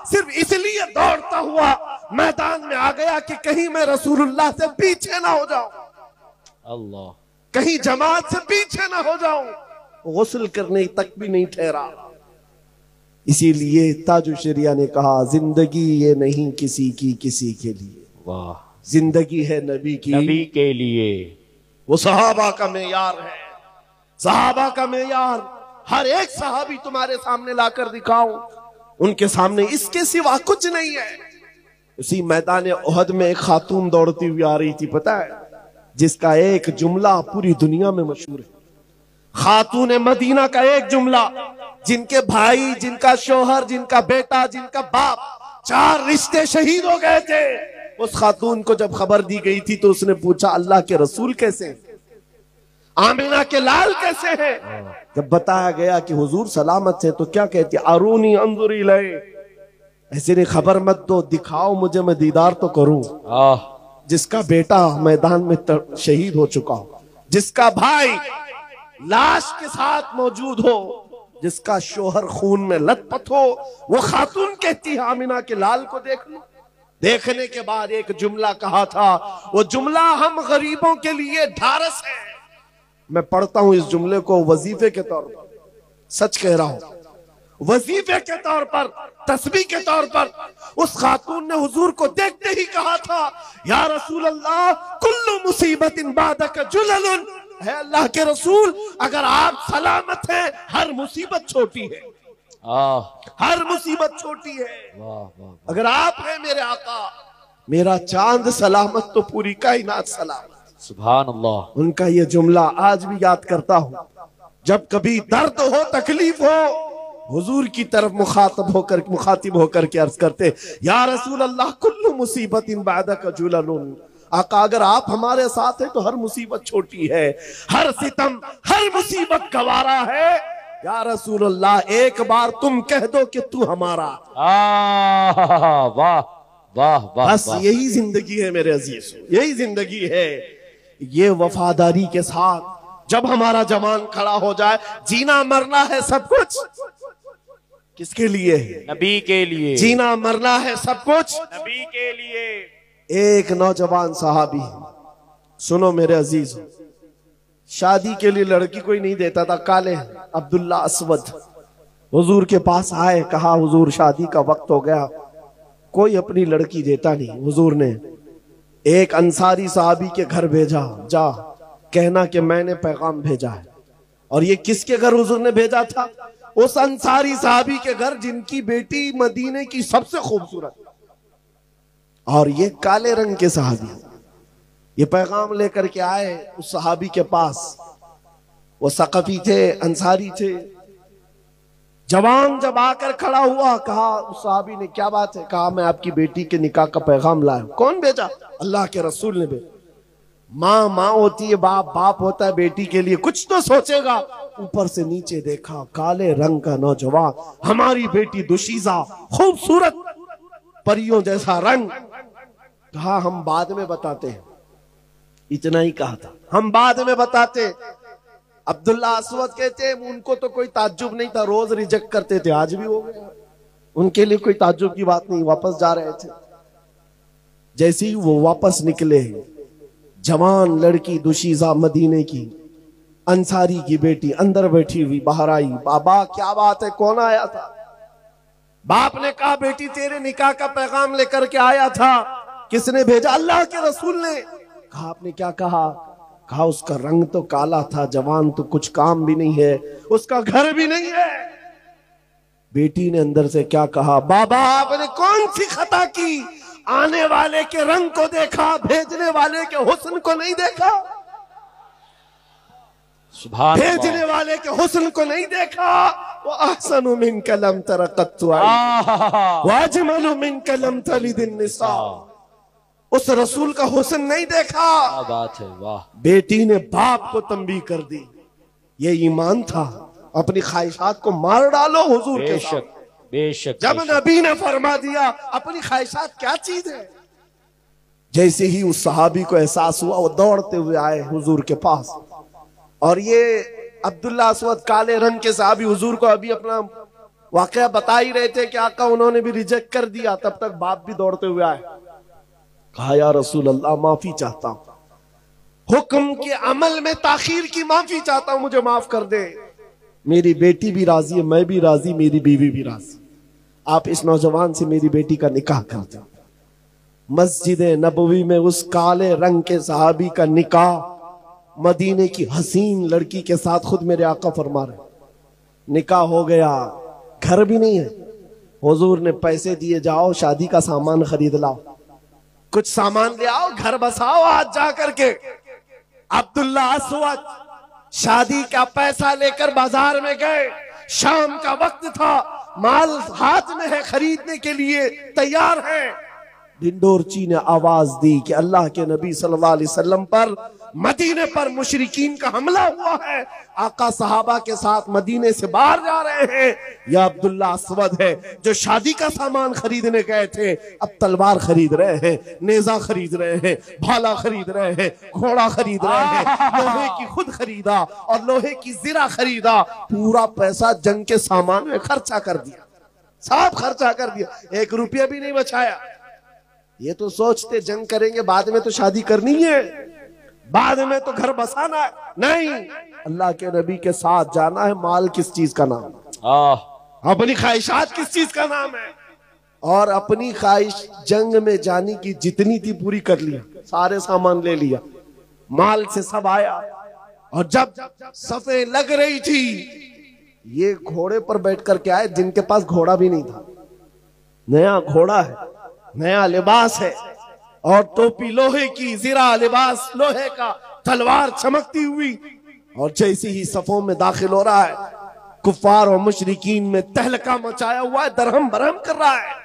सिर्फ इसलिए दौड़ता हुआ मैदान में आ गया कि कहीं मैं रसूलुल्लाह से पीछे ना हो जाऊं, अल्लाह, कहीं जमात से पीछे ना हो जाऊं। गुस्ल करने तक भी नहीं ठहरा। इसीलिए ताजुल शरिया ने कहा जिंदगी ये नहीं किसी की किसी के लिए, वाह, जिंदगी है नबी की, नबी के लिए। वो सहाबा का मेयार है, सहाबा का मेयार। हर एक सहाबी तुम्हारे सामने लाकर दिखाऊं, उनके सामने इसके सिवा कुछ नहीं है। उसी मैदान उहद में एक खातून दौड़ती हुई आ रही थी, पता है, जिसका एक जुमला पूरी दुनिया में मशहूर है। खातून मदीना का एक जुमला, जिनके भाई, जिनका शोहर, जिनका बेटा, जिनका बाप, 4 रिश्ते शहीद हो गए थे। उस खातून को जब खबर दी गई थी तो उसने पूछा अल्लाह के रसूल कैसे हैं, आमिना के लाल कैसे हैं? जब बताया गया कि हुजूर सलामत है तो क्या कहती, अरूनी अंजुरी लय, ऐसे ने खबर मत दो, दिखाओ मुझे, मैं दीदार तो करूं। जिसका बेटा मैदान में शहीद हो चुका हो, जिसका भाई लाश के साथ मौजूद हो, जिसका शोहर खून में लथपथ हो, वो खातून कहती है आमिना के लाल को देख लो। देखने के बाद एक जुमला कहा था, वो जुमला हम गरीबों के लिए ढारस है। मैं पढ़ता हूं इस जुमले को वजीफे के तौर पर, सच कह रहा हूं, वजीफे के तौर पर, तस्बीह के तौर पर। उस खातून ने हुजूर को देखते ही कहा था, या रसूल अल्लाह कुल्लु मुसीबतिन बादक जुललुन, है अल्लाह के रसूल अगर आप सलामत हैं हर मुसीबत छोटी है, हर मुसीबत छोटी है। वाह वाह, अगर आप हैं मेरे आका, मेरा चांद सलामत तो पूरी कायनात सलामत। सुभान अल्लाह। उनका ये जुमला आज भी याद करता हूं। जब कभी दर्द हो, तकलीफ हो, हुजूर की तरफ मुखातिब होकर के अर्ज करते, या रसूल अल्लाह कुल्लु मुसीबतिन बादक जुललुन, आका अगर आप हमारे साथ हैं तो हर मुसीबत छोटी है, हर सितम, हर मुसीबत गवारा है। या रसूल अल्लाह एक बार तुम कह दो कि तू हमारा। वाह वाह वाह, बस यही जिंदगी है मेरे अजीज, यही जिंदगी है। ये वफादारी के साथ जब हमारा जवान खड़ा हो जाए, जीना मरना है सब कुछ किसके लिए है? नबी के लिए। जीना मरना है सब कुछ नबी के लिए। एक नौजवान सहाबी, सुनो मेरे अजीज, शादी के लिए लड़की कोई नहीं देता था। काले अब्दुल्ला असवद हुजूर के पास आए, कहा हुजूर शादी का वक्त हो गया, कोई अपनी लड़की देता नहीं। हुजूर ने एक अंसारी साहबी के घर भेजा, जा कहना कि मैंने पैगाम भेजा है। और ये किसके घर हुजूर ने भेजा था? उस अंसारी साहबी के घर जिनकी बेटी मदीने की सबसे खूबसूरत, और ये काले रंग के साहबी ये पैगाम लेकर के आए उस सहाबी के पास। वो सकफी थे, अंसारी थे। जवान जब आकर खड़ा हुआ, कहा उस सहाबी ने, क्या बात है? कहा मैं आपकी बेटी के निकाह का पैगाम लाया। कौन भेजा? अल्लाह के रसूल ने भेजा। माँ माँ होती है, बाप बाप होता है, बेटी के लिए कुछ तो सोचेगा। ऊपर से नीचे देखा, काले रंग का नौजवान, हमारी बेटी दुशीजा, खूबसूरत, परियों जैसा रंग। कहा हम बाद में बताते हैं। इतना ही कहा था, हम बाद में बताते। अब्दुल्ला असवद कहते हैं उनको तो कोई ताज्जुब नहीं था, रोज रिजेक्ट करते थे, आज भी हो गया। उनके लिए कोई ताज्जुब की बात नहीं। वापस जा रहे थे, जैसे ही वो वापस निकले, जवान लड़की दुशीजा मदीने की, अंसारी की बेटी अंदर बैठी हुई बाहर आई। बाबा क्या बात है, कौन आया था? बाप ने कहा बेटी तेरे निकाह का पैगाम लेकर के आया था। किसने भेजा? अल्लाह के रसूल ने। कहा आपने क्या कहा? कहा उसका रंग तो काला था, जवान तो कुछ काम भी नहीं है, उसका घर भी नहीं है। बेटी ने अंदर से क्या कहा? बाबा आपने कौन सी खता की? आने वाले के रंग को देखा, भेजने वाले के हुस्न को नहीं देखा। सुभान अल्लाह। भेजने वाले के हुस्न को नहीं देखा। वो अहसनु मिन कलम तरक़त्तु वाजमलु मिन कलम तलिदिन निसा। उस रसूल का हुस्न नहीं देखा। क्या बात है, वाह। बेटी ने बाप को तंबीह कर दी। ये ईमान था, अपनी ख्वाहिशात को मार डालो हुजूर के साथ। बेशक। जब नबी ने फरमा दिया अपनी ख्वाहिशात क्या चीज है। जैसे ही उस सहाबी को एहसास हुआ, वो दौड़ते हुए आए हुजूर के पास। और ये अब्दुल्ला असवद काले रंग के सहाबी हुजूर को अभी अपना वाकया बता ही रहे थे कि आका उन्होंने भी रिजेक्ट कर दिया। तब तक बाप भी दौड़ते हुए आए। कहा या रसूल अल्लाह माफी चाहता हूं, हुक्म के अमल में ताखीर की माफी चाहता हूं, मुझे माफ कर दे। मेरी बेटी भी राजी है, मैं भी राजी, मेरी बीवी भी राजी। आप इस नौजवान से मेरी बेटी का निकाह कर दो। मस्जिद नबवी में उस काले रंग के सहाबी का निकाह मदीने की हसीन लड़की के साथ खुद मेरे आका फरमा रहे। निकाह हो गया, घर भी नहीं है। हुजूर ने पैसे दिए, जाओ शादी का सामान खरीद लाओ, कुछ सामान ले आओ, घर बसाओ आज जा करके। अब्दुल्ला असवद शादी का पैसा लेकर बाजार में गए। शाम का वक्त था, माल हाथ में है, खरीदने के लिए तैयार है। ढिंडोरची ने आवाज दी कि अल्लाह के नबी सल्लल्लाहु अलैहि वसल्लम पर, मदीने पर मुशरिकीन का हमला हुआ है। आका सहाबा के साथ मदीने से बाहर जा रहे हैं। यह अब्दुल्ला असवद है जो शादी का सामान खरीदने गए थे, अब तलवार खरीद रहे हैं, नेजा खरीद रहे हैं, भाला खरीद रहे हैं, घोड़ा खरीद रहे हैं, लोहे की खुद खरीदा और लोहे की जिरा खरीदा। पूरा पैसा जंग के सामान में खर्चा कर दिया, सब खर्चा कर दिया, 1 रुपया भी नहीं बचाया। ये तो सोचते जंग करेंगे, बाद में तो शादी करनी है, बाद में तो घर बसाना है। नहीं, अल्लाह के नबी के साथ जाना है। माल किस चीज का नाम? अपनी ख्वाहिशात किस चीज का नाम है? और अपनी ख्वाहिश जंग में जाने की जितनी थी पूरी कर लिया, सारे सामान ले लिया, माल से सब आया। और जब सफे लग रही थी, ये घोड़े पर बैठ करके आए जिनके पास घोड़ा भी नहीं था। नया घोड़ा है, नया लिबास है, और टोपी लोहे की, जिरा लिबास लोहे का, तलवार चमकती हुई। और जैसे ही सफों में दाखिल हो रहा है, कुफार और मुशरिकीन में तहलका मचाया हुआ है, दरहम बरहम कर रहा है।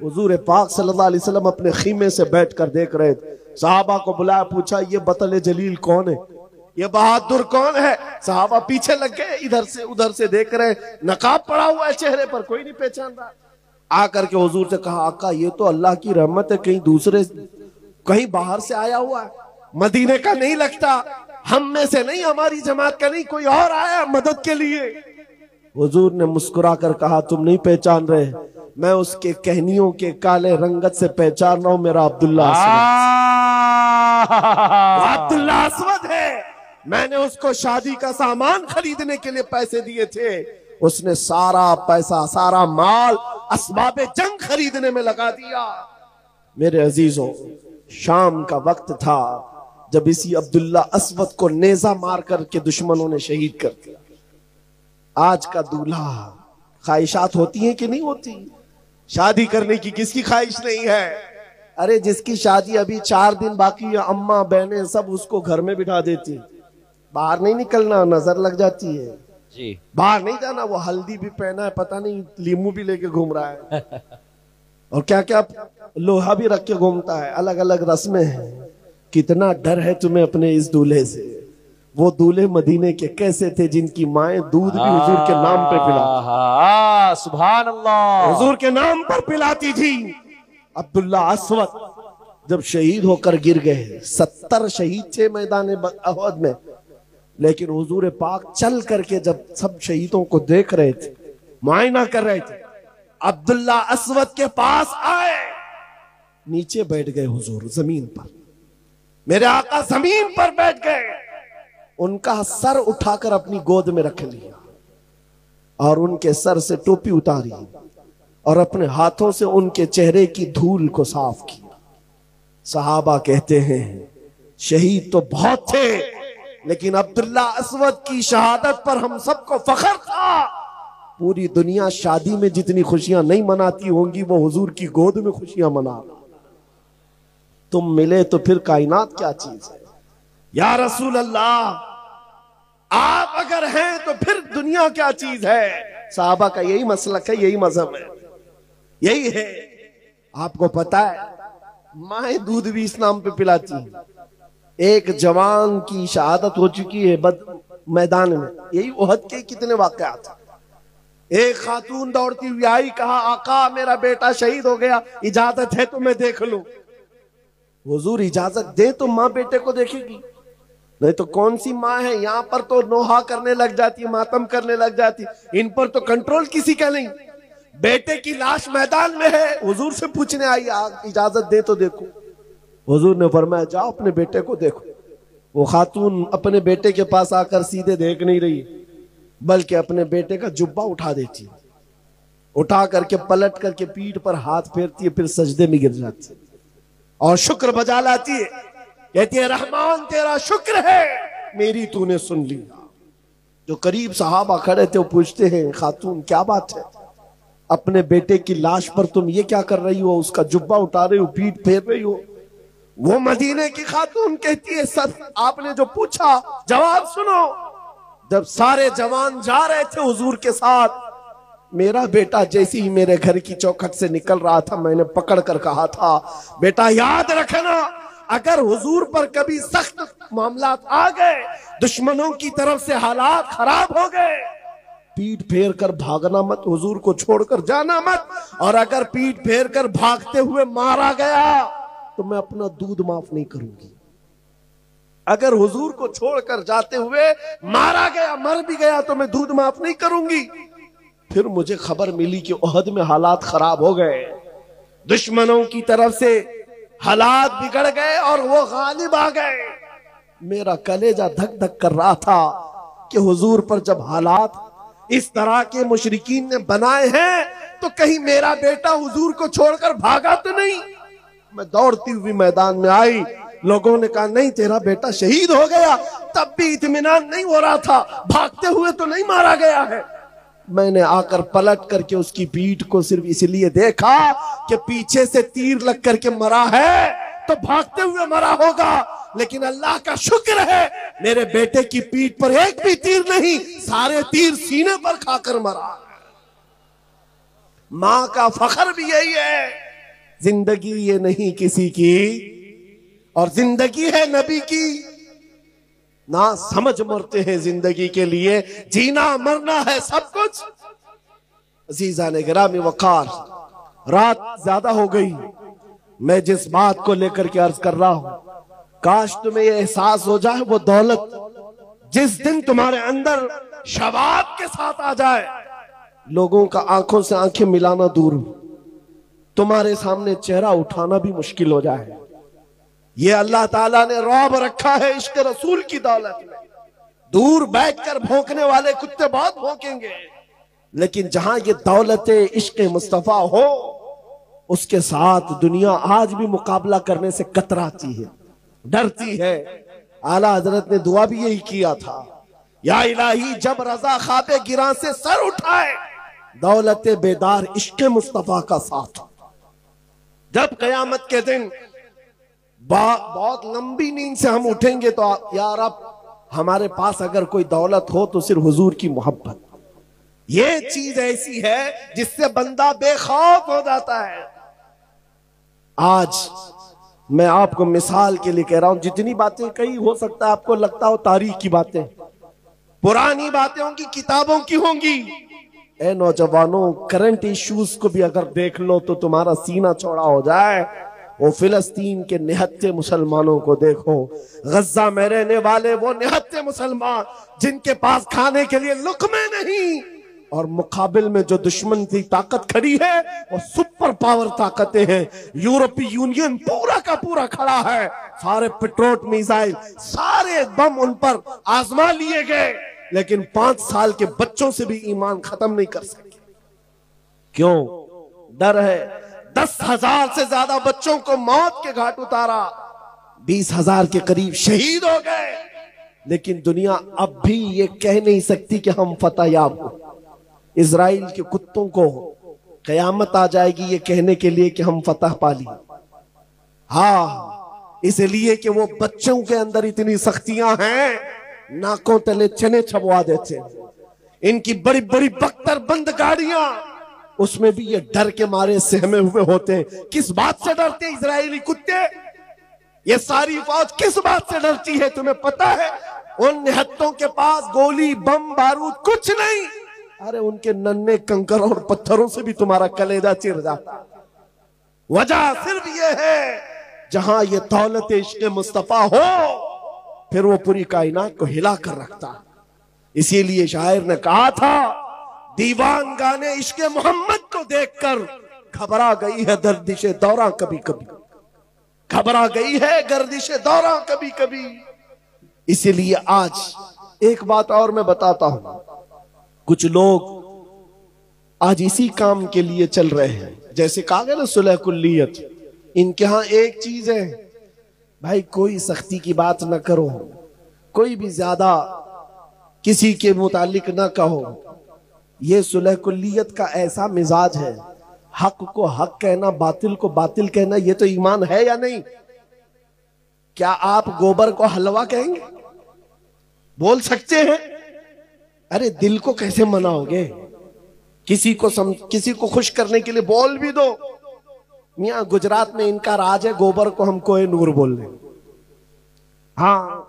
हुजूर पाक सल्लल्लाहु अलैहि वसल्लम अपने खीमे से बैठकर देख रहे थे। सहाबा को बुलाया, पूछा ये बतल जलील कौन है, ये बहादुर कौन है? सहाबा पीछे लग गए, इधर से उधर से देख रहे, नकाब पड़ा हुआ है चेहरे पर, कोई नहीं पहचान रहा। आकर के हुजूर से कहा, आका ये तो अल्लाह की रहमत है, कहीं दूसरे, कहीं बाहर से आया हुआ है, मदीने का नहीं लगता, हम में से नहीं, हमारी जमात का नहीं, कोई और आया मदद के लिए। हुजूर ने मुस्कुरा कर कहा, तुम नहीं पहचान रहे, मैं उसके कहनियों के काले रंगत से पहचान रहा हूं, मेरा अब्दुल्ला असवद। अब्दुल्ला असवद है, मैंने उसको शादी का सामान खरीदने के लिए पैसे दिए थे, उसने सारा पैसा, सारा माल असबाबे जंग खरीदने में लगा दिया। मेरे अजीजों, शाम का वक्त था जब इसी अब्दुल्ला अस्वद को नेजा मार करके दुश्मनों ने शहीद कर दिया। आज का दूल्हा, ख्वाहिशात होती हैं कि नहीं होती? शादी करने की किसकी ख्वाहिश नहीं है? अरे जिसकी शादी अभी 4 दिन बाकी है, अम्मा बहनें सब उसको घर में बिठा देती, बाहर नहीं निकलना, नजर लग जाती है जी, बाहर नहीं जाना। वो हल्दी भी पहना है, पता नहीं लीमू भी लेके घूम रहा है और क्या क्या लोहा भी रख के घूमता है, अलग अलग रस्में हैं। कितना डर है तुम्हें अपने इस दूल्हे से। वो दूल्हे मदीने के कैसे थे जिनकी माएं दूध भी हुजूर के नाम पे पिलाती, सुभान अल्लाह, हुजूर के नाम पर पिलाती थी। अब्दुल्ला अस्वद जब शहीद होकर गिर गए, 70 शहीद थे मैदान अहद में, लेकिन हुजूर पाक चल करके जब सब शहीदों को देख रहे थे, मुआयना कर रहे थे, अब्दुल्ला अस्वद के पास आए, नीचे बैठ गए हुजूर जमीन पर। मेरे आका जमीन पर बैठ गए, उनका सर उठाकर अपनी गोद में रख लिया और उनके सर से टोपी उतारी और अपने हाथों से उनके चेहरे की धूल को साफ किया। सहाबा कहते हैं शहीद तो बहुत थे, लेकिन अब्दुल्ला अस्वद की शहादत पर हम सबको फख्र था। पूरी दुनिया शादी में जितनी खुशियां नहीं मनाती होंगी, वो हुजूर की गोद में खुशियां मना। तुम मिले तो फिर कायनात क्या चीज है? या रसूल अल्लाह, आप अगर हैं तो फिर दुनिया क्या चीज है? साहबा का यही मसलक है, यही मजहब है, यही है। आपको पता है माए दूध भी इस नाम पे पिलाती है। एक जवान की शहादत हो चुकी है मैदान में, यही ओहद के कितने वाकयात। एक खातून दौड़ती हुई आई, कहा आका मेरा बेटा शहीद हो गया, इजाजत है तो मैं देख लूं। हुजूर इजाजत दे तो माँ बेटे को देखेगी, नहीं तो कौन सी माँ है? यहाँ पर तो नोहा करने लग जाती है, मातम करने लग जाती, इन पर तो कंट्रोल किसी का नहीं। बेटे की लाश मैदान में है, हुजूर से पूछने आई, इजाजत दे तो देखो। हुजूर ने फरमाया जाओ अपने बेटे को देखो। वो खातून अपने बेटे के पास आकर सीधे देख नहीं रही, बल्कि अपने बेटे का जुब्बा उठा देती है, उठा करके पलट करके पीठ पर हाथ फेरती है, फिर सजदे में गिर जाती है और शुक्र बजा लाती है, कहती है रहमान तेरा शुक्र है मेरी तूने सुन लिया। जो करीब सहाबा खड़े थे वो पूछते हैं खातून क्या बात है, अपने बेटे की लाश पर तुम ये क्या कर रही हो? उसका जुब्बा उठा रही हो, पीठ फेर रही हो। वो मदीने की खातून कहती है सर आपने जो पूछा जवाब सुनो। जब सारे जवान जा रहे थे हुजूर के साथ, मेरा बेटा जैसे ही मेरे घर की चौखट से निकल रहा था, मैंने पकड़ कर कहा था बेटा याद रखना, अगर हुजूर पर कभी सख्त मामलात आ गए, दुश्मनों की तरफ से हालात खराब हो गए, पीठ फेर कर भागना मत, हुजूर को छोड़कर जाना मत, और अगर पीठ फेर कर भागते हुए मारा गया तो मैं अपना दूध माफ नहीं करूंगी। अगर हुजूर को छोड़कर जाते हुए मारा गया, मर भी गया, तो मैं दूध माफ नहीं करूंगी। फिर मुझे खबर मिली कि ओहद में हालात खराब हो गए, दुश्मनों की तरफ से हालात बिगड़ गए और वो गालिब आ गए। मेरा कलेजा धक धक कर रहा था कि हुजूर पर जब हालात इस तरह के मुशरिकीन ने बनाए हैं, तो कहीं मेरा बेटा हुजूर को छोड़कर भागा तो नहीं। मैं दौड़ती हुई मैदान में आई, लोगों ने कहा नहीं तेरा बेटा शहीद हो गया, तब भी इत्मीनान नहीं हो रहा था, भागते हुए तो नहीं मारा गया है। मैंने आकर पलट करके उसकी पीठ को सिर्फ इसलिए देखा कि पीछे से तीर लग करके मरा है तो भागते हुए मरा होगा, लेकिन अल्लाह का शुक्र है मेरे बेटे की पीठ पर एक भी तीर नहीं, सारे तीर सीने पर खाकर मरा। मां का फख्र भी यही है, जिंदगी ये नहीं किसी की और जिंदगी है नबी की। ना समझ मरते हैं जिंदगी के लिए, जीना मरना है सब कुछ। अजीजा ने गिरामी वकार, रात ज्यादा हो गई, मैं जिस बात को लेकर के अर्ज कर रहा हूं, काश तुम्हें यह एहसास हो जाए वो दौलत जिस दिन तुम्हारे अंदर शबाब के साथ आ जाए, लोगों का आंखों से आंखें मिलाना दूर, तुम्हारे सामने चेहरा उठाना भी मुश्किल हो जाए। ये अल्लाह ताला ने रौब रखा है इश्क रसूल की दौलत में। दूर बैठकर भौंकने वाले कुत्ते बहुत भौंकेंगे, लेकिन जहां ये दौलत इश्क मुस्तफा हो, उसके साथ दुनिया आज भी मुकाबला करने से कतराती है, डरती है। आला हजरत ने दुआ भी यही किया था, या इलाही जब रजा ख्वाबे गिरा से सर उठाए, दौलत बेदार इश्क मुस्तफा का साथ। जब कयामत के दिन बहुत लंबी नींद से हम उठेंगे तो यार अब हमारे पास अगर कोई दौलत हो तो सिर्फ हुजूर की मोहब्बत। ये चीज ऐसी है जिससे बंदा बेखौफ हो जाता है। आज मैं आपको मिसाल के लिए कह रहा हूं, जितनी बातें कही हो सकता है आपको लगता हो तारीख की बातें, पुरानी बातें होंगी, किताबों की होंगी। ए नौजवानों, करंट इश्यूज को भी अगर देख लो तो तुम्हारा सीना चौड़ा हो जाए। वो फिलिस्तीन के निहत्थे मुसलमानों को देखो, गज्जा में रहने वाले वो निहत्थे मुसलमान जिनके पास खाने के लिए लुक़मे नहीं, और मुकाबिल में जो दुश्मन की ताकत खड़ी है वो सुपर पावर ताकतें हैं। यूरोपीय यूनियन पूरा का पूरा खड़ा है, सारे पेट्रोट मिसाइल सारे बम उन पर आजमा लिए गए, लेकिन 5 साल के बच्चों से भी ईमान खत्म नहीं कर सके। क्यों? डर है। 10,000 से ज्यादा बच्चों को मौत के घाट उतारा, 20,000 के करीब शहीद हो गए, लेकिन दुनिया अब भी ये कह नहीं सकती कि हम फतहयाब हो। इजराइल के कुत्तों को कयामत आ जाएगी ये कहने के लिए कि हम फतह पा ली। हाँ, इसलिए कि वो बच्चों के अंदर इतनी सख्तियां हैं, नाकों तले चने छबवा देते। इनकी बड़ी बड़ी बख्तर बंद गाड़ियां, उसमें भी ये डर के मारे सहमे हुए होते। किस बात से डरते इजरायली कुत्ते? ये सारी फौज किस बात से डरती है तुम्हें पता है? उन निहत्तों के पास गोली बम बारूद कुछ नहीं, अरे उनके नन्हे कंकर और पत्थरों से भी तुम्हारा कलेजा चिर जाता। वजह सिर्फ ये है, जहां ये दौलत इश्क मुस्तफा हो फिर वो पूरी कायनात को हिला कर रखता। इसीलिए शायर ने कहा था, दीवान गाने इश्क मोहम्मद को देखकर घबरा गई है गर्दिशे दौरा कभी कभी, घबरा गई है गर्दिशे दौरा कभी कभी। इसीलिए आज एक बात और मैं बताता हूं, कुछ लोग आज इसी काम के लिए चल रहे हैं, जैसे कहा गया ना सुलह कुल्लियत। इनके यहां एक चीज है, भाई कोई सख्ती की बात ना करो, कोई भी ज्यादा किसी के मुतालिक ना कहो। ये सुलह कुल्लियत का ऐसा मिजाज है, हक को हक कहना, बातिल को बातिल कहना, ये तो ईमान है या नहीं? क्या आप गोबर को हलवा कहेंगे? बोल सकते हैं? अरे दिल को कैसे मनाओगे? किसी को खुश करने के लिए बोल भी दो। मियां गुजरात में इनका राज है, गोबर को हम कोहे नूर बोल रहे। हाँ,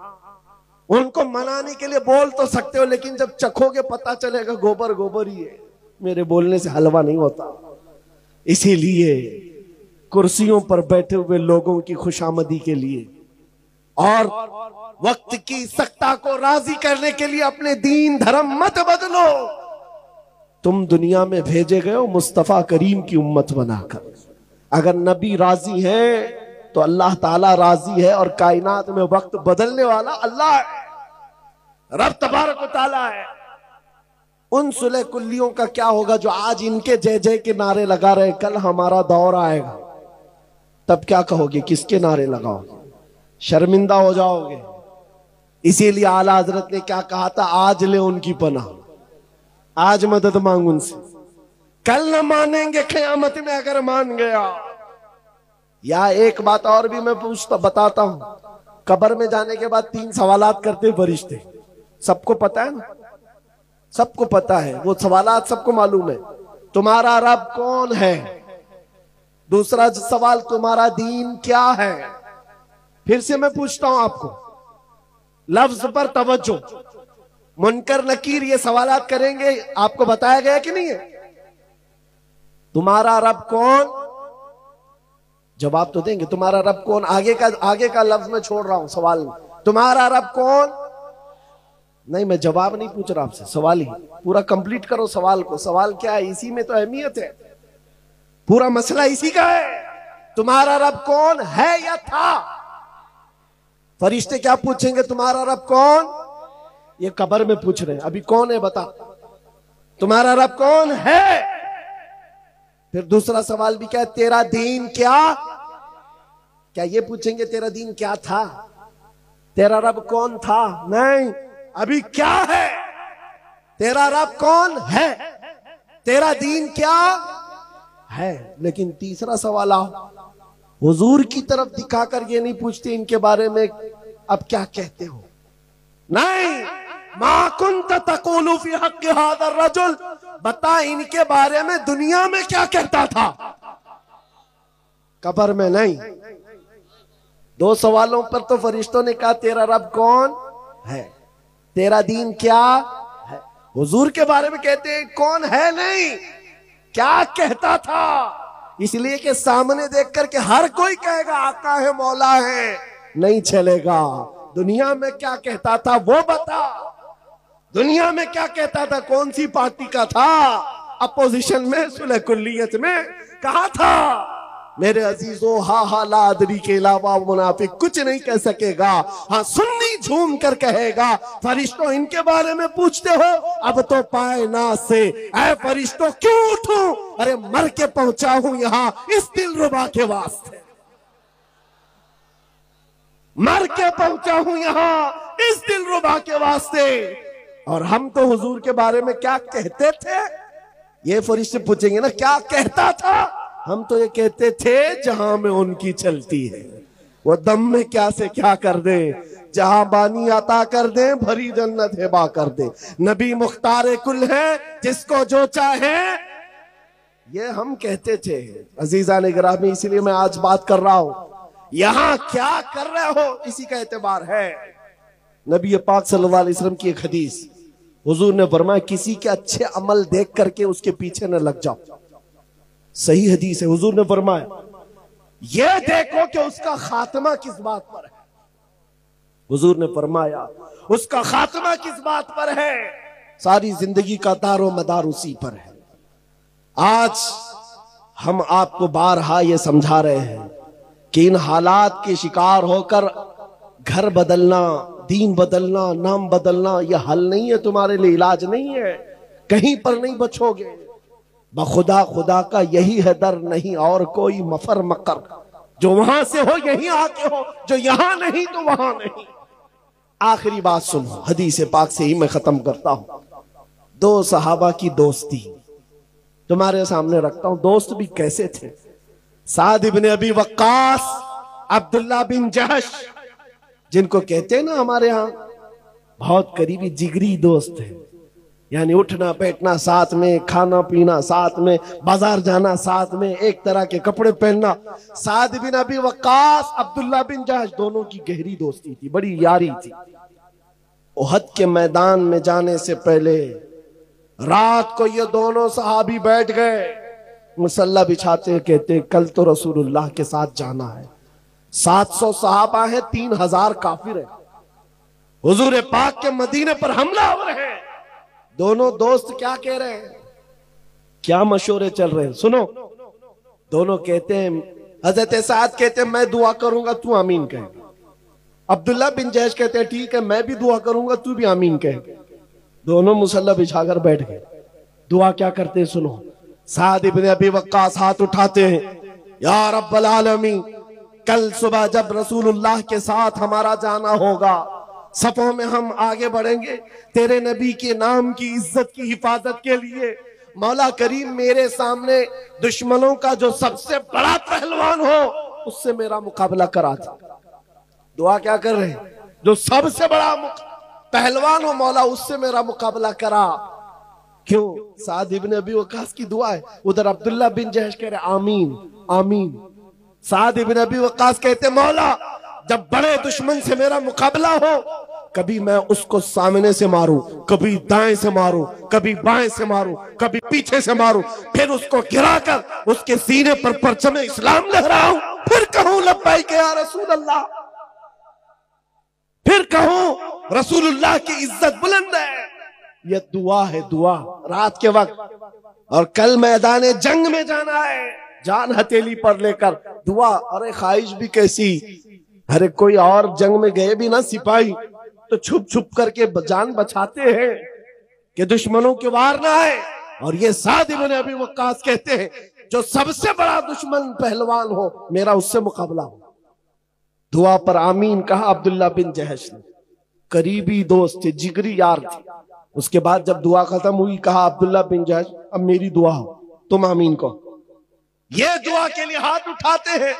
उनको मनाने के लिए बोल तो सकते हो, लेकिन जब चखोगे पता चलेगा गोबर गोबर ही है। मेरे बोलने से हलवा नहीं होता। इसीलिए कुर्सियों पर बैठे हुए लोगों की खुशामदी के लिए और वक्त की सख्ता को राजी करने के लिए अपने दीन धर्म मत बदलो। तुम दुनिया में भेजे गए हो मुस्तफा करीम की उम्मत बनाकर। अगर नबी राजी है तो अल्लाह ताला राजी है, और कायनात में वक्त बदलने वाला अल्लाह है, रब तबारक व ताला है। उन सुलह कुल्लियों का क्या होगा जो आज इनके जय जय के नारे लगा रहे? कल हमारा दौर आएगा, तब क्या कहोगे? किसके नारे लगाओगे? शर्मिंदा हो जाओगे। इसीलिए आला हजरत ने क्या कहा था, आज ले उनकी पनाह, आज मदद मांग उनसे, कल न मानेंगे क़यामत में अगर मान गया। या एक बात और भी मैं बताता हूं, कब्र में जाने के बाद 3 सवालात करते फरिश्ते, सबको पता है ना? सबको पता है वो सवालात, सबको मालूम है। तुम्हारा रब कौन है? दूसरा सवाल, तुम्हारा दीन क्या है? फिर से मैं पूछता हूं आपको, लफ्ज पर तवज्जो। मुनकर नकीर ये सवालात करेंगे, आपको बताया गया कि नहीं है? तुम्हारा रब कौन? जवाब तो देंगे, तुम्हारा रब कौन? आगे का लफ्ज मैं छोड़ रहा हूं सवाल में। तुम्हारा रब कौन? नहीं, मैं जवाब नहीं पूछ रहा आपसे, सवाल ही पूरा कंप्लीट करो सवाल को। सवाल क्या है? इसी में तो अहमियत है, पूरा मसला इसी का है। तुम्हारा रब कौन है या था? फरिश्ते क्या पूछेंगे? तुम्हारा रब कौन ये कब्र में पूछ रहे हैं, अभी कौन है बता, तुम्हारा रब कौन है। फिर दूसरा सवाल भी क्या है, तेरा दीन क्या ये पूछेंगे तेरा दीन क्या था, तेरा रब कौन था, नहीं, अभी क्या है, तेरा रब कौन है, तेरा दीन क्या है। लेकिन तीसरा सवाल आओ, हुजूर की तरफ दिखाकर ये नहीं पूछते इनके बारे में अब क्या कहते हो, नहीं, मा कुंत तक़ूलु फी हक़्क़ि हाज़ा रजुल, बता इनके बारे में दुनिया में क्या कहता था, कब्र में नहीं। दो सवालों पर तो फरिश्तों ने कहा तेरा रब कौन है, तेरा दीन क्या है। हुजूर के बारे में कहते हैं कौन है, नहीं, क्या कहता था। इसलिए कि सामने देख करके हर कोई कहेगा आका है, मौला है, नहीं चलेगा। दुनिया में क्या कहता था वो बता, दुनिया में क्या कहता था, कौन सी पार्टी का था, अपोजिशन में, सुलह कुल्लियत में, कहा था। मेरे अजीजों, हा लादरी के अलावा मुनाफिक कुछ नहीं कह सकेगा। हाँ, सुन्नी झूम कर कहेगा फरिश्तों इनके बारे में पूछते हो, अब तो पाए ना से ऐ फरिश्तों क्यों उठूं, अरे मर के पहुंचा हूं यहां इस दिलरुबा के वास्ते, मर के पहुंचा हूं यहां इस दिलरुबा के वास्ते। और हम तो हुजूर के बारे में क्या कहते थे, ये फरिश्ते पूछेंगे ना क्या कहता था, हम तो ये कहते थे जहां में उनकी चलती है वो दम में क्या से क्या कर दे, जहां बानी अता कर दे, भरी जन्नत हिबा कर दे, नबी मुख्तार कुल है, जिसको जो चाहे, ये हम कहते थे। अजीजा ने गिरामी, इसीलिए मैं आज बात कर रहा हूं, यहां क्या कर रहे हो इसी का एतबार है। नबी पाक सल्लल्लाहु अलैहि वसल्लम की एक हदीस, हुजूर ने फरमाया किसी के अच्छे अमल देख करके उसके पीछे न लग जाओ, सही हदीस है। हुजूर ने फरमाया ये देखो कि उसका खात्मा किस बात पर है, हुजूर ने फरमाया उसका खात्मा किस बात पर है, सारी जिंदगी का दारो मदार उसी पर है। आज हम आपको बारहा ये समझा रहे हैं कि इन हालात के शिकार होकर घर बदलना, दीन बदलना, नाम बदलना यह हल नहीं है, तुम्हारे लिए इलाज नहीं है, कहीं पर नहीं बचोगे। बखुदा खुदा का यही है दर, नहीं और कोई मफर मकर, जो वहां से हो यहीं आके हो, जो यहां नहीं तो वहां नहीं। आखिरी बात सुनो, हदीस पाक से ही मैं खत्म करता हूं। दो सहाबा की दोस्ती तुम्हारे सामने रखता हूं, दोस्त भी कैसे थे। साद इब्न अबी वक्कास, अब्दुल्ला बिन जहश, जिनको कहते हैं ना हमारे यहां बहुत करीबी जिगरी दोस्त है, यानी उठना बैठना साथ में, खाना पीना साथ में, बाजार जाना साथ में, एक तरह के कपड़े पहनना। साद बिन अबी वक्कास, अब्दुल्ला बिन जहश, दोनों की गहरी दोस्ती थी, बड़ी यारी थी। उहद के मैदान में जाने से पहले रात को ये दोनों सहाबी बैठ गए, मुसल्ला बिछाते, कहते कल तो रसूलुल्लाह के साथ जाना है, 700 सहाबा है, 3000 काफिर है, हुजूर पाक के मदीने पर हमला हो रहे हैं। दोनों दोस्त क्या कह रहे हैं, क्या मशवरे चल रहे हैं, सुनो। दोनों कहते हैं, हजरत साद कहते हैं मैं दुआ करूंगा तू आमीन कह, अब्दुल्ला बिन जहश कहते हैं ठीक है मैं भी दुआ करूंगा तू भी आमीन कह। दोनों मुसल्ला बिछाकर बैठ गए, दुआ क्या करते हैं सुनो। साद इब्न अबी वक्कास हाथ उठाते हैं, या रब्बल आलमीन, कल सुबह जब रसूलुल्लाह के साथ हमारा जाना होगा, सफों में हम आगे बढ़ेंगे तेरे नबी के नाम की इज्जत की हिफाजत के लिए, मौला करीम मेरे सामने दुश्मनों का जो सबसे बड़ा पहलवान हो उससे मेरा मुकाबला करा दे। दुआ क्या कर रहे हैं, जो सबसे बड़ा पहलवान हो मौला उससे मेरा मुकाबला करा। क्यों, साद इब्न अबी वक्कास की दुआ है। उधर अब्दुल्ला बिन जहश कह रहे आमीन आमीन। साद इब्न अबी वक्कास कहते मौला जब बड़े दुश्मन से मेरा मुकाबला हो, कभी मैं उसको सामने से मारूं, कभी दाएं से मारूं, कभी बाएं से मारूं, कभी पीछे से मारूं, फिर उसको गिराकर उसके सीने पर परचम इस्लाम लहराऊं, फिर कहूं लब्बैक या रसूल अल्लाह, फिर कहूं रसूलुल्लाह की इज्जत बुलंद है। यह दुआ है, दुआ रात के वक्त, और कल मैदान जंग में जाना है, जान हथेली पर लेकर दुआ। अरे ख्वाहिश भी कैसी, अरे कोई और जंग में गए भी ना सिपाही, तो छुप छुप करके जान बचाते हैं कि दुश्मनों के वार ना आए। और ये साद इब्न अबी वक्कास कहते हैं जो सबसे बड़ा दुश्मन पहलवान हो मेरा उससे मुकाबला हो। दुआ पर आमीन कहा अब्दुल्ला बिन जहश ने। करीबी दोस्त थे, जिगरी यार थे। उसके बाद जब दुआ खत्म हुई कहा अब्दुल्ला बिन जहश अब मेरी दुआ हो, तुम आमीन कहो। ये दुआ के लिए हाथ उठाते हैं।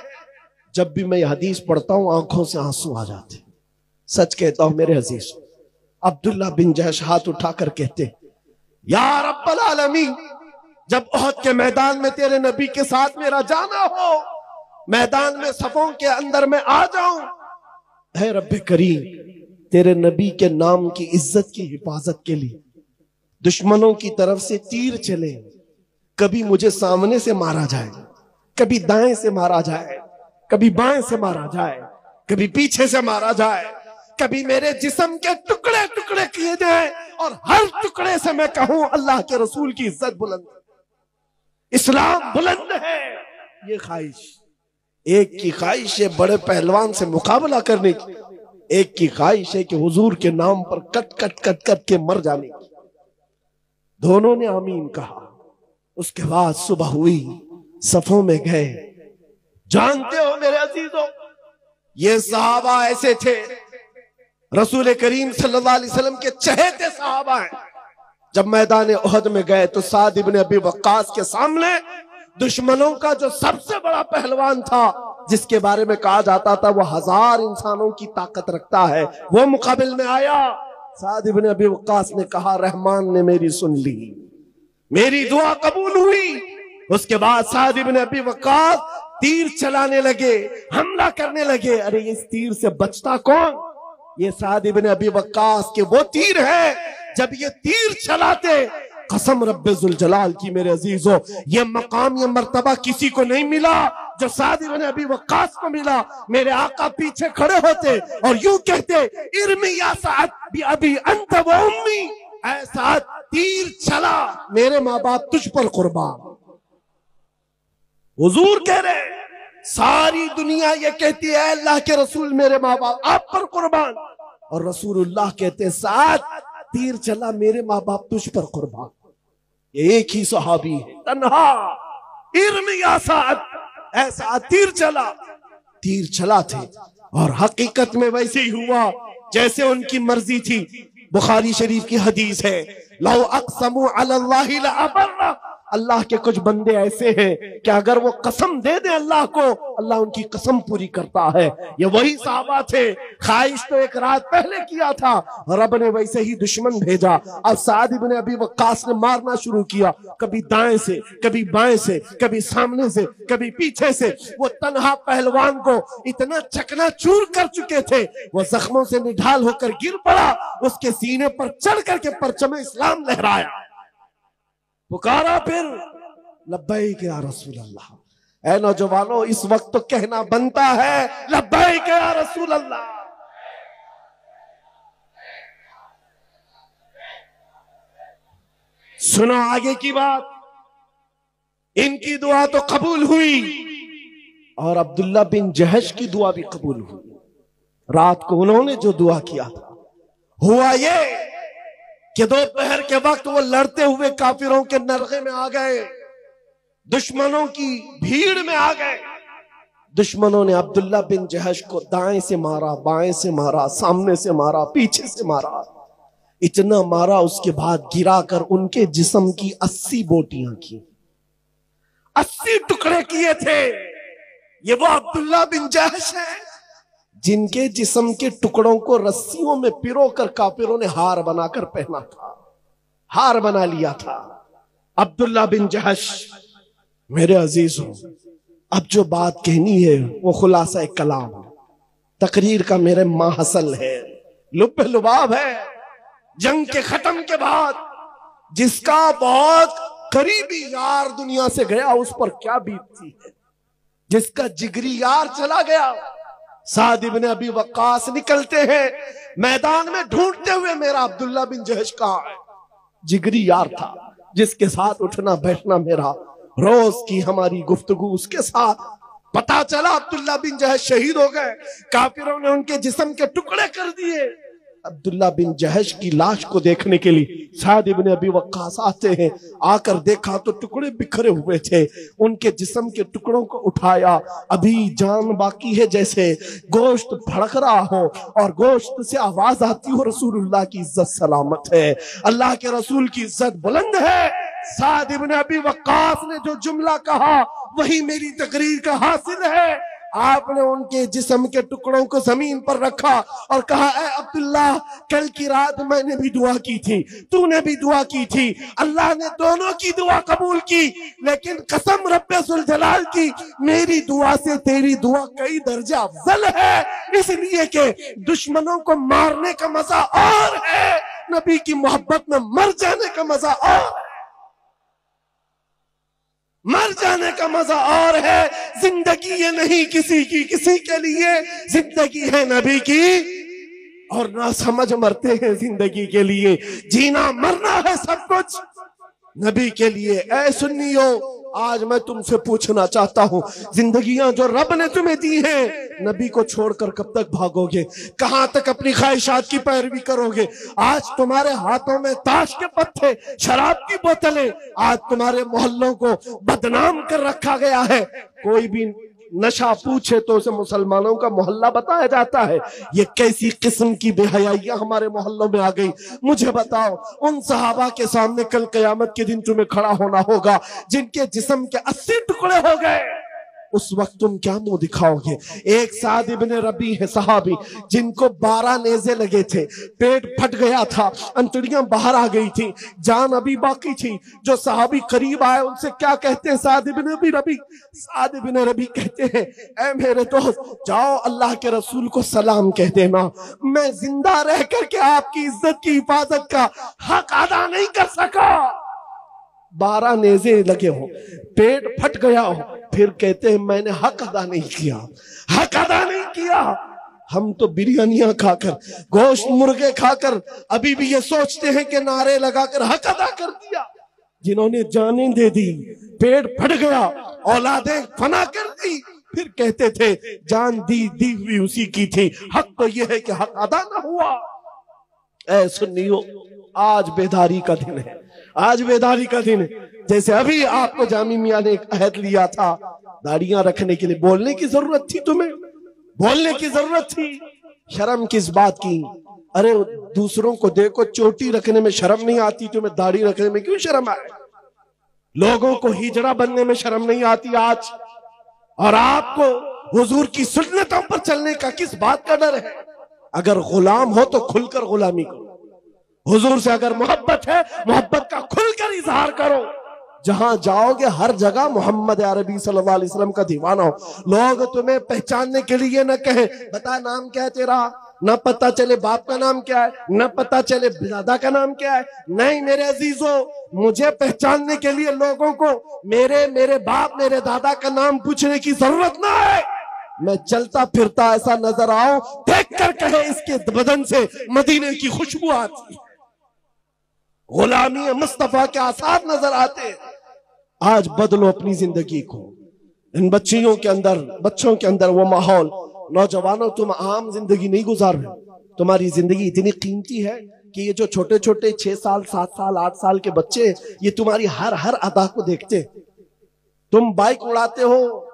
जब भी मैं हदीस पढ़ता हूं आंखों से आंसू आ जाते। सच कहता हूं मेरे अजीज, अब्दुल्ला बिन जहश हाथ उठाकर कहते या रब्बल आलमीन, जब ओहद के मैदान में तेरे नबी के साथ मेरा जाना हो, मैदान में सफों के अंदर में आ जाऊं, है रब्बे करीम तेरे नबी के नाम की इज्जत की हिफाजत के लिए दुश्मनों की तरफ से तीर चले, कभी मुझे सामने से मारा जाए, कभी दाएं से मारा जाए, कभी बाएं से मारा जाए, कभी पीछे से मारा जाए, कभी मेरे जिस्म के टुकड़े टुकड़े किए जाए और हर टुकड़े से मैं कहूं अल्लाह के रसूल की इज्जत बुलंद, इस्लाम बुलंद है। ये ख्वाहिश, एक की ख्वाहिश है बड़े पहलवान से मुकाबला करने की, एक की ख्वाहिश है कि हुजूर के नाम पर कट कट कट कट के मर जाने की। दोनों ने आमीन कहा। उसके बाद सुबह हुई, सफों में गए। जानते हो मेरे अजीजों, ये सहाबा ऐसे थे, रसूल करीम सल्लल्लाहु अलैहि वसल्लम के चहेते सहाबा हैं। जब मैदान ओहद में गए तो साद इब्न अबी वक्कास के सामने दुश्मनों का जो सबसे बड़ा पहलवान था, जिसके बारे में कहा जाता था वो 1000 इंसानों की ताकत रखता है, वो मुकाबिल में आया। साद इब्न अबी वक्कास ने कहा रहमान ने मेरी सुन ली, मेरी दुआ कबूल हुई। उसके बाद साद इब्न अबी वक्कास तीर चलाने लगे, हमला करने लगे। अरे इस तीर से बचता कौन? ये साद इब्न अबी वक्कास के वो तीर है, जब ये तीर चलाते, कसम रब्बे जुल जलाल की मेरे अजीजों, ये मकाम ये मर्तबा किसी को नहीं मिला जो साद इब्न अबी वक्कास को मिला। मेरे आका पीछे खड़े होते और यूं कहते इर्मी या साद भी अभी अंत व उम्मी, ऐ साद तीर चला, मेरे माँ बाप तुझ पर कुर्बान। हुजूर कह रहे, सारी दुनिया ये कहती है अल्लाह के रसूल मेरे माँ बाप आप पर कुर्बान, और रसूलुल्लाह कहते साथ तीर चला, मेरे माँ बाप तुझ पर कुर्बान। ये एक ही सहाबी है, तन्हा इर्मी या साद, ऐसा तीर चला थे। और हकीकत में वैसे ही हुआ जैसे उनकी मर्जी थी। बुखारी शरीफ की हदीस है, लौ अक़समू अलल्लाहि लअबर्रा, अल्लाह के कुछ बंदे ऐसे हैं कि अगर वो कसम दे दे अल्लाह को, अल्लाह उनकी कसम पूरी करता है। ये वही सहाबा थे। ख्वाहिश तो एक रात पहले किया था, रब ने वैसे ही दुश्मन भेजा। अब साद इब्न अबी वक्कास ने मारना शुरू किया, कभी दाएं से, कभी बाएं से, कभी सामने से, कभी पीछे से। वो तन्हा पहलवान को इतना चकनाचूर कर चुके थे, वो जख्मों से निढाल होकर गिर पड़ा, उसके सीने पर चढ़ करके परचम इस्लाम लहराया, पुकारा, फिर लब्बैक या रसूल अल्लाह। ऐ नौजवानों, इस वक्त तो कहना बनता है लब्बैक या रसूल अल्लाह। सुनो आगे की बात। इनकी दुआ तो कबूल हुई और अब्दुल्ला बिन जहश की दुआ भी कबूल हुई। रात को उन्होंने जो दुआ किया था, हुआ ये कि दोपहर के वक्त वो लड़ते हुए काफिरों के नरगे में आ गए, दुश्मनों की भीड़ में आ गए। दुश्मनों ने अब्दुल्ला बिन जहश को दाएं से मारा, बाएं से मारा, सामने से मारा, पीछे से मारा, इतना मारा। उसके बाद गिराकर उनके जिस्म की 80 बोटियां की, 80 टुकड़े किए थे। ये वो अब्दुल्ला बिन जहश है जिनके जिस्म के टुकड़ों को रस्सियों में पिरोकर काफिरों ने हार बनाकर पहना था, हार बना लिया था। अब्दुल्ला बिन जहश। मेरे अजीजों, अब जो बात कहनी है वो खुलासा एक कलाम है, तकरीर का मेरे माहसल है, लुब्बे लुबाब है। जंग के खत्म के बाद जिसका बहुत करीबी यार दुनिया से गया, उस पर क्या बीतती है। जिसका जिगरी यार चला गया। साद इब्न अबी वक्कास निकलते हैं मैदान में ढूंढते हुए, मेरा अब्दुल्ला बिन जहश कहाँ है। जिगरी यार था, जिसके साथ उठना बैठना मेरा, रोज की हमारी गुफ्तगू उसके साथ। पता चला अब्दुल्ला बिन जहश शहीद हो गए, काफिरों ने उनके जिस्म के टुकड़े कर दिए। अब्दुल्ला बिन जहश की लाश को देखने के लिए साद इब्न अबी वक्कास आते हैं। आकर देखा तो टुकड़े बिखरे हुए थे। उनके जिस्म के टुकड़ों को उठाया, अभी जान बाकी है, जैसे गोश्त भड़क रहा हो और गोश्त से आवाज आती हो, रसूलुल्लाह की इज्जत सलामत है, अल्लाह के रसूल की इज्जत बुलंद है। साद इब्न अबी वक्कास ने जो जुमला कहा वही मेरी तकरीर का हासिल है। आपने उनके जिस्म के टुकड़ों को जमीन पर रखा और कहा, ऐ अब्दुल्ला, कल की रात मैंने भी दुआ की थी, तूने भी दुआ की थी, अल्लाह ने दोनों की दुआ कबूल की, लेकिन कसम रब्बे जुल जलाल की, मेरी दुआ से तेरी दुआ कई दर्जा अफजल है, इसलिए कि दुश्मनों को मारने का मजा और है, नबी की मोहब्बत में मर जाने का मजा और, मर जाने का मजा और है। जिंदगी ये नहीं किसी की किसी के लिए, जिंदगी है नबी की और ना समझ मरते हैं जिंदगी के लिए, जीना मरना है सब कुछ नबी के लिए। ऐ सुन्नियों, आज मैं तुमसे पूछना चाहता हूं, जिंदगियां जो रब ने तुम्हें दी हैं, नबी को छोड़कर कब तक भागोगे? कहां तक अपनी ख्वाहिशात की पैरवी करोगे? आज तुम्हारे हाथों में ताश के पत्ते, शराब की बोतलें, आज तुम्हारे मोहल्लों को बदनाम कर रखा गया है। कोई भी नशा पूछे तो उसे मुसलमानों का मोहल्ला बताया जाता है। ये कैसी किस्म की बेहयाइयां हमारे मोहल्लों में आ गई? मुझे बताओ, उन सहाबा के सामने कल कयामत के दिन तुम्हें खड़ा होना होगा जिनके जिस्म के 80 टुकड़े हो गए, उस वक्त तुम क्या मुंह दिखाओगे? एक साद इब्न रबी है सहाबी, जिनको 12 नेज़े लगे थे, पेट फट गया था, अंतड़ियां बाहर आ गई थी, जान अभी बाकी थी। जो सहाबी करीब आए उनसे क्या कहते हैं? साद इब्न रबी, साद इब्न रबी कहते हैं, ऐ मेरे दोस्त, जाओ अल्लाह के रसूल को सलाम कह देना, मैं जिंदा रह करके आपकी इज्जत की हिफाजत का हक अदा नहीं कर सका। 12 नेज़े लगे हो, पेट फट गया हो, फिर कहते हैं मैंने हक अदा नहीं किया, हक अदा नहीं किया। हम तो बिरयानियां खाकर, गोश्त मुर्गे खाकर अभी भी ये सोचते हैं कि नारे लगाकर हक अदा कर दिया। जिन्होंने जानें दे दी, पेट फट गया, औलादें फना कर दी, फिर कहते थे जान दी हुई उसी की थी, हक तो यह है कि हक अदा ना हुआ। ऐ सुन्नियों, आज बेदारी का दिन है, आज बेदारी का दिन है। जैसे अभी आपको जामी मियां ने एक अहद लिया था दाढ़ियां रखने के लिए, बोलने की जरूरत थी, तुम्हें बोलने की जरूरत थी, शर्म किस बात की? अरे दूसरों को देखो, चोटी रखने में शर्म नहीं आती, तुम्हें दाढ़ी रखने में क्यों शर्म आए? लोगों को हिजड़ा बनने में शर्म नहीं आती आज, और आपको हुजूर की सुन्नतों पर चलने का किस बात का डर है? अगर गुलाम हो तो खुलकर गुलामी करो, हुजूर से अगर मोहब्बत है, मोहब्बत का खुलकर इजहार करो। जहां जाओगे हर जगह मोहम्मद अरबी सल्लल्लाहु अलैहि वसल्लम का दीवाना हो। लोग तुम्हें पहचानने के लिए न कहे बता नाम क्या है तेरा, न पता चले बाप का नाम क्या है, न पता चले दादा का नाम क्या है। नहीं मेरे अजीजों, मुझे पहचानने के लिए लोगों को मेरे बाप मेरे दादा का नाम पूछने की जरूरत ना है। मैं चलता फिरता ऐसा नजर आऊं, देख कर कहे इसके बदन से मदीने की खुशबू आती है, गुलामी मुस्तफा के आसार नजर आते। आज बदलो अपनी जिंदगी को। इन बच्चियों के अंदर, बच्चों के अंदर वो माहौल। नौजवानों, तुम आम जिंदगी नहीं गुजार रहे, तुम्हारी जिंदगी इतनी कीमती है कि ये जो छोटे छोटे 6 साल 7 साल 8 साल के बच्चे, ये तुम्हारी हर अदा को देखते। तुम बाइक उड़ाते हो,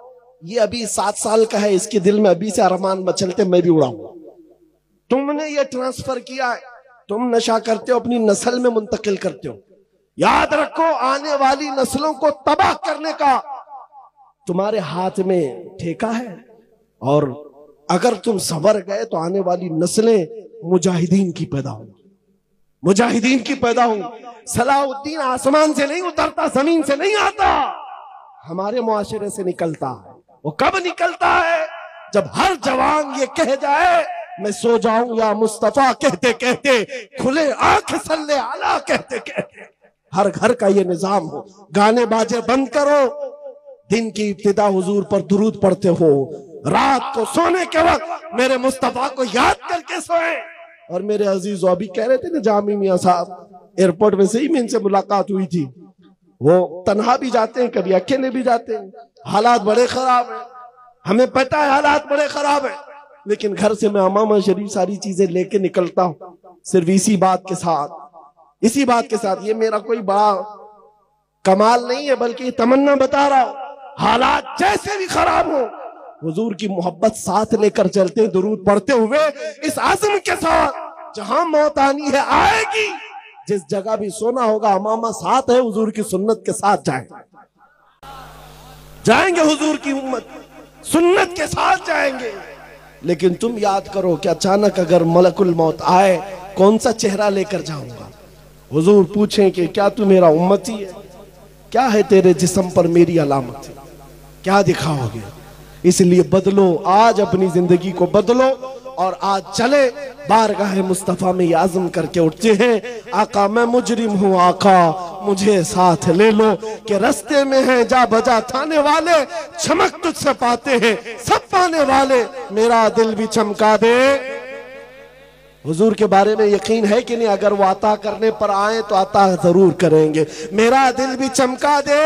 ये अभी 7 साल का है, इसके दिल में अभी से अरमान मचलते मैं भी उड़ाऊंगा। तुमने ये ट्रांसफर किया है, तुम नशा करते हो, अपनी नस्ल में मुंतकिल करते हो। याद रखो, आने वाली नस्लों को तबाह करने का तुम्हारे हाथ में ठेका है, और अगर तुम संवर गए तो आने वाली नस्लें मुजाहिदीन की पैदा होंगी, मुजाहिदीन की पैदा होंगी। सलाहुद्दीन आसमान से नहीं उतरता, जमीन से नहीं आता, हमारे मुआशरे से निकलता है। वो कब निकलता है? जब हर जवान ये कह जाए मैं सो जाऊं या मुस्तफा कहते कहते, खुले आंख सल्ले आला कहते कहते। हर घर का ये निजाम हो। गाने बाजे बंद करो, दिन की इब्तिदा हुजूर पर दुरूद पढ़ते हो, रात को सोने के वक्त मेरे मुस्तफा को याद करके सोए। और मेरे अजीजों, अभी कह रहे थे ना जामी मियां साहब, एयरपोर्ट में से ही इनसे मुलाकात हुई थी। वो तन्हा भी जाते हैं, कभी अकेले भी जाते हैं। हालात बड़े खराब है, हमें पता है हालात बड़े खराब है। लेकिन घर से मैं अमामा शरीफ सारी चीजें लेके निकलता हूं, सिर्फ इसी बात के साथ ये मेरा कोई बड़ा कमाल नहीं है, बल्कि तमन्ना बता रहा हूं, हालात जैसे भी खराब हो हुजूर की मोहब्बत साथ लेकर चलते, दुरूद पढ़ते हुए इस आज़म के साथ जहां मौत आनी है आएगी, जिस जगह भी सोना होगा अमामा साथ है, हुजूर की सुन्नत के साथ जाएंगे हुजूर की उम्मत सुन्नत के साथ जाएंगे। लेकिन तुम याद करो कि अचानक अगर मलकुल मौत आए कौन सा चेहरा लेकर जाऊंगा? हुजूर पूछें कि क्या तू मेरा उम्मती है? क्या है तेरे जिस्म पर मेरी अलामत? क्या दिखाओगे? इसलिए बदलो, आज अपनी जिंदगी को बदलो और आज चले बारगाह मुस्तफा में ये आज़म करके उठते हैं, आका मैं मुजरिम हूँ, आका मुझे साथ ले लो, कि रास्ते में है जा बजा थाने वाले, चमक तुझसे पाते हैं सब पाने वाले, मेरा दिल भी चमका दे। हुजूर के बारे में यकीन है कि नहीं? अगर वो अता करने पर आए तो अता जरूर करेंगे। मेरा दिल भी चमका दे,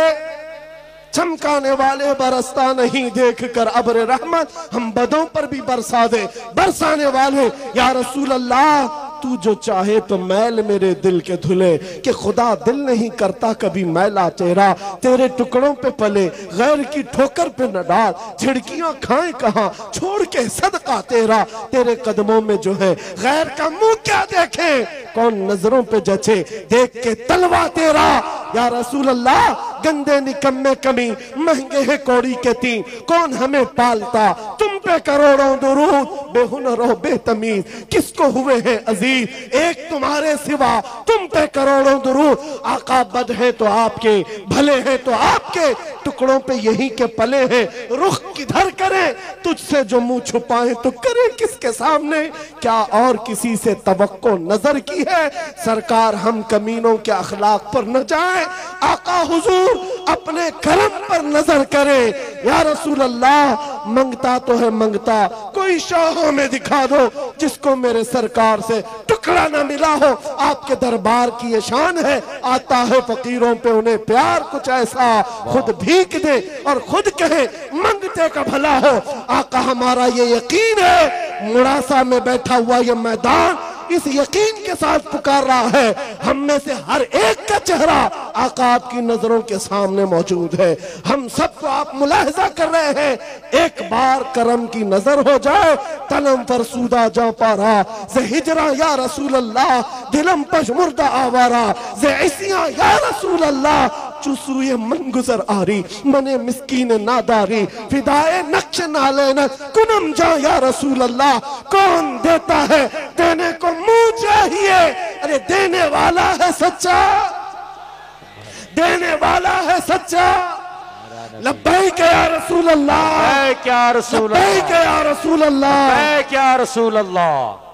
चमकाने वाले बरसता नहीं देख कर अब्र रहमत, हम बदों पर भी बरसा दे। बरसाने वाले या रसूल अल्लाह तू जो चाहे तो मैल मेरे दिल के धुले, कि खुदा दिल नहीं करता कभी मैला चेहरा, तेरे टुकड़ों पे पले गैर की ठोकर पे न डाल, झिड़कियां खाएं कहाँ छोड़ के सदका तेरा, तेरे कदमों में जो है गैर का मुंह क्या देखे, कौन नजरों पे जचे देख के तलवा तेरा। या रसूल अल्लाह गंदे निकम्मे कमी महंगे है कौड़ी के तीन, कौन हमें पालता तुम पे करोड़ों दुरूद, बेहुनर हो बेतमीज किसको हुए हैं अजीज, एक तुम्हारे सिवा तुम पे करोड़ों दुरूद। आका बद है तो आपके, भले हैं तो आपके, टुकड़ों पे यही के पले हैं, रुख किधर करें तुझसे जो मुंह छुपाए तो करें किसके सामने, क्या और किसी से तवक्को नजर की है, सरकार हम कमीनों के अखलाक पर न जाए, आका हुजूर अपने करम पर नजर करे। या रसूल अल्लाह मंगता तो है मंगता, कोई शाह में दिखा दो जिसको मेरे सरकार से टुकड़ा न मिला हो, आपके दरबार की ये शान है, आता है फकीरों पे उन्हें प्यार कुछ ऐसा, खुद भीख दे और खुद कहे मंगते का भला हो। आका हमारा ये यकीन है, मुड़ासा में बैठा हुआ ये मैदान इस यकीन के साथ पुकार रहा है, हम में से हर एक का चेहरा आका आपकी नजरों के सामने मौजूद है, हम सबको आप मुलाहिजा कर रहे हैं, एक बार करम की नजर हो जाए तलम फरसूदा जा पारा, जे हिजरा या रसूल अल्लाह दिलम पशमुर्दा आवारा, जे ऐसिया या रसूल अल्लाह चुसूए मन गुजर आरी, मने मिस्कीन नादारी, फिदाए नक्श नाले न कुनम जा या रसूल अल्लाह, कौन देता है देने को मुंह चाहिए, अरे देने वाला है सच्चा, देने वाला है सच्चा। लब्बैक या रसूल अल्लाह, क्या रसूल लब्बैक या रसूल अल्लाह, क्या रसूल अल्लाह।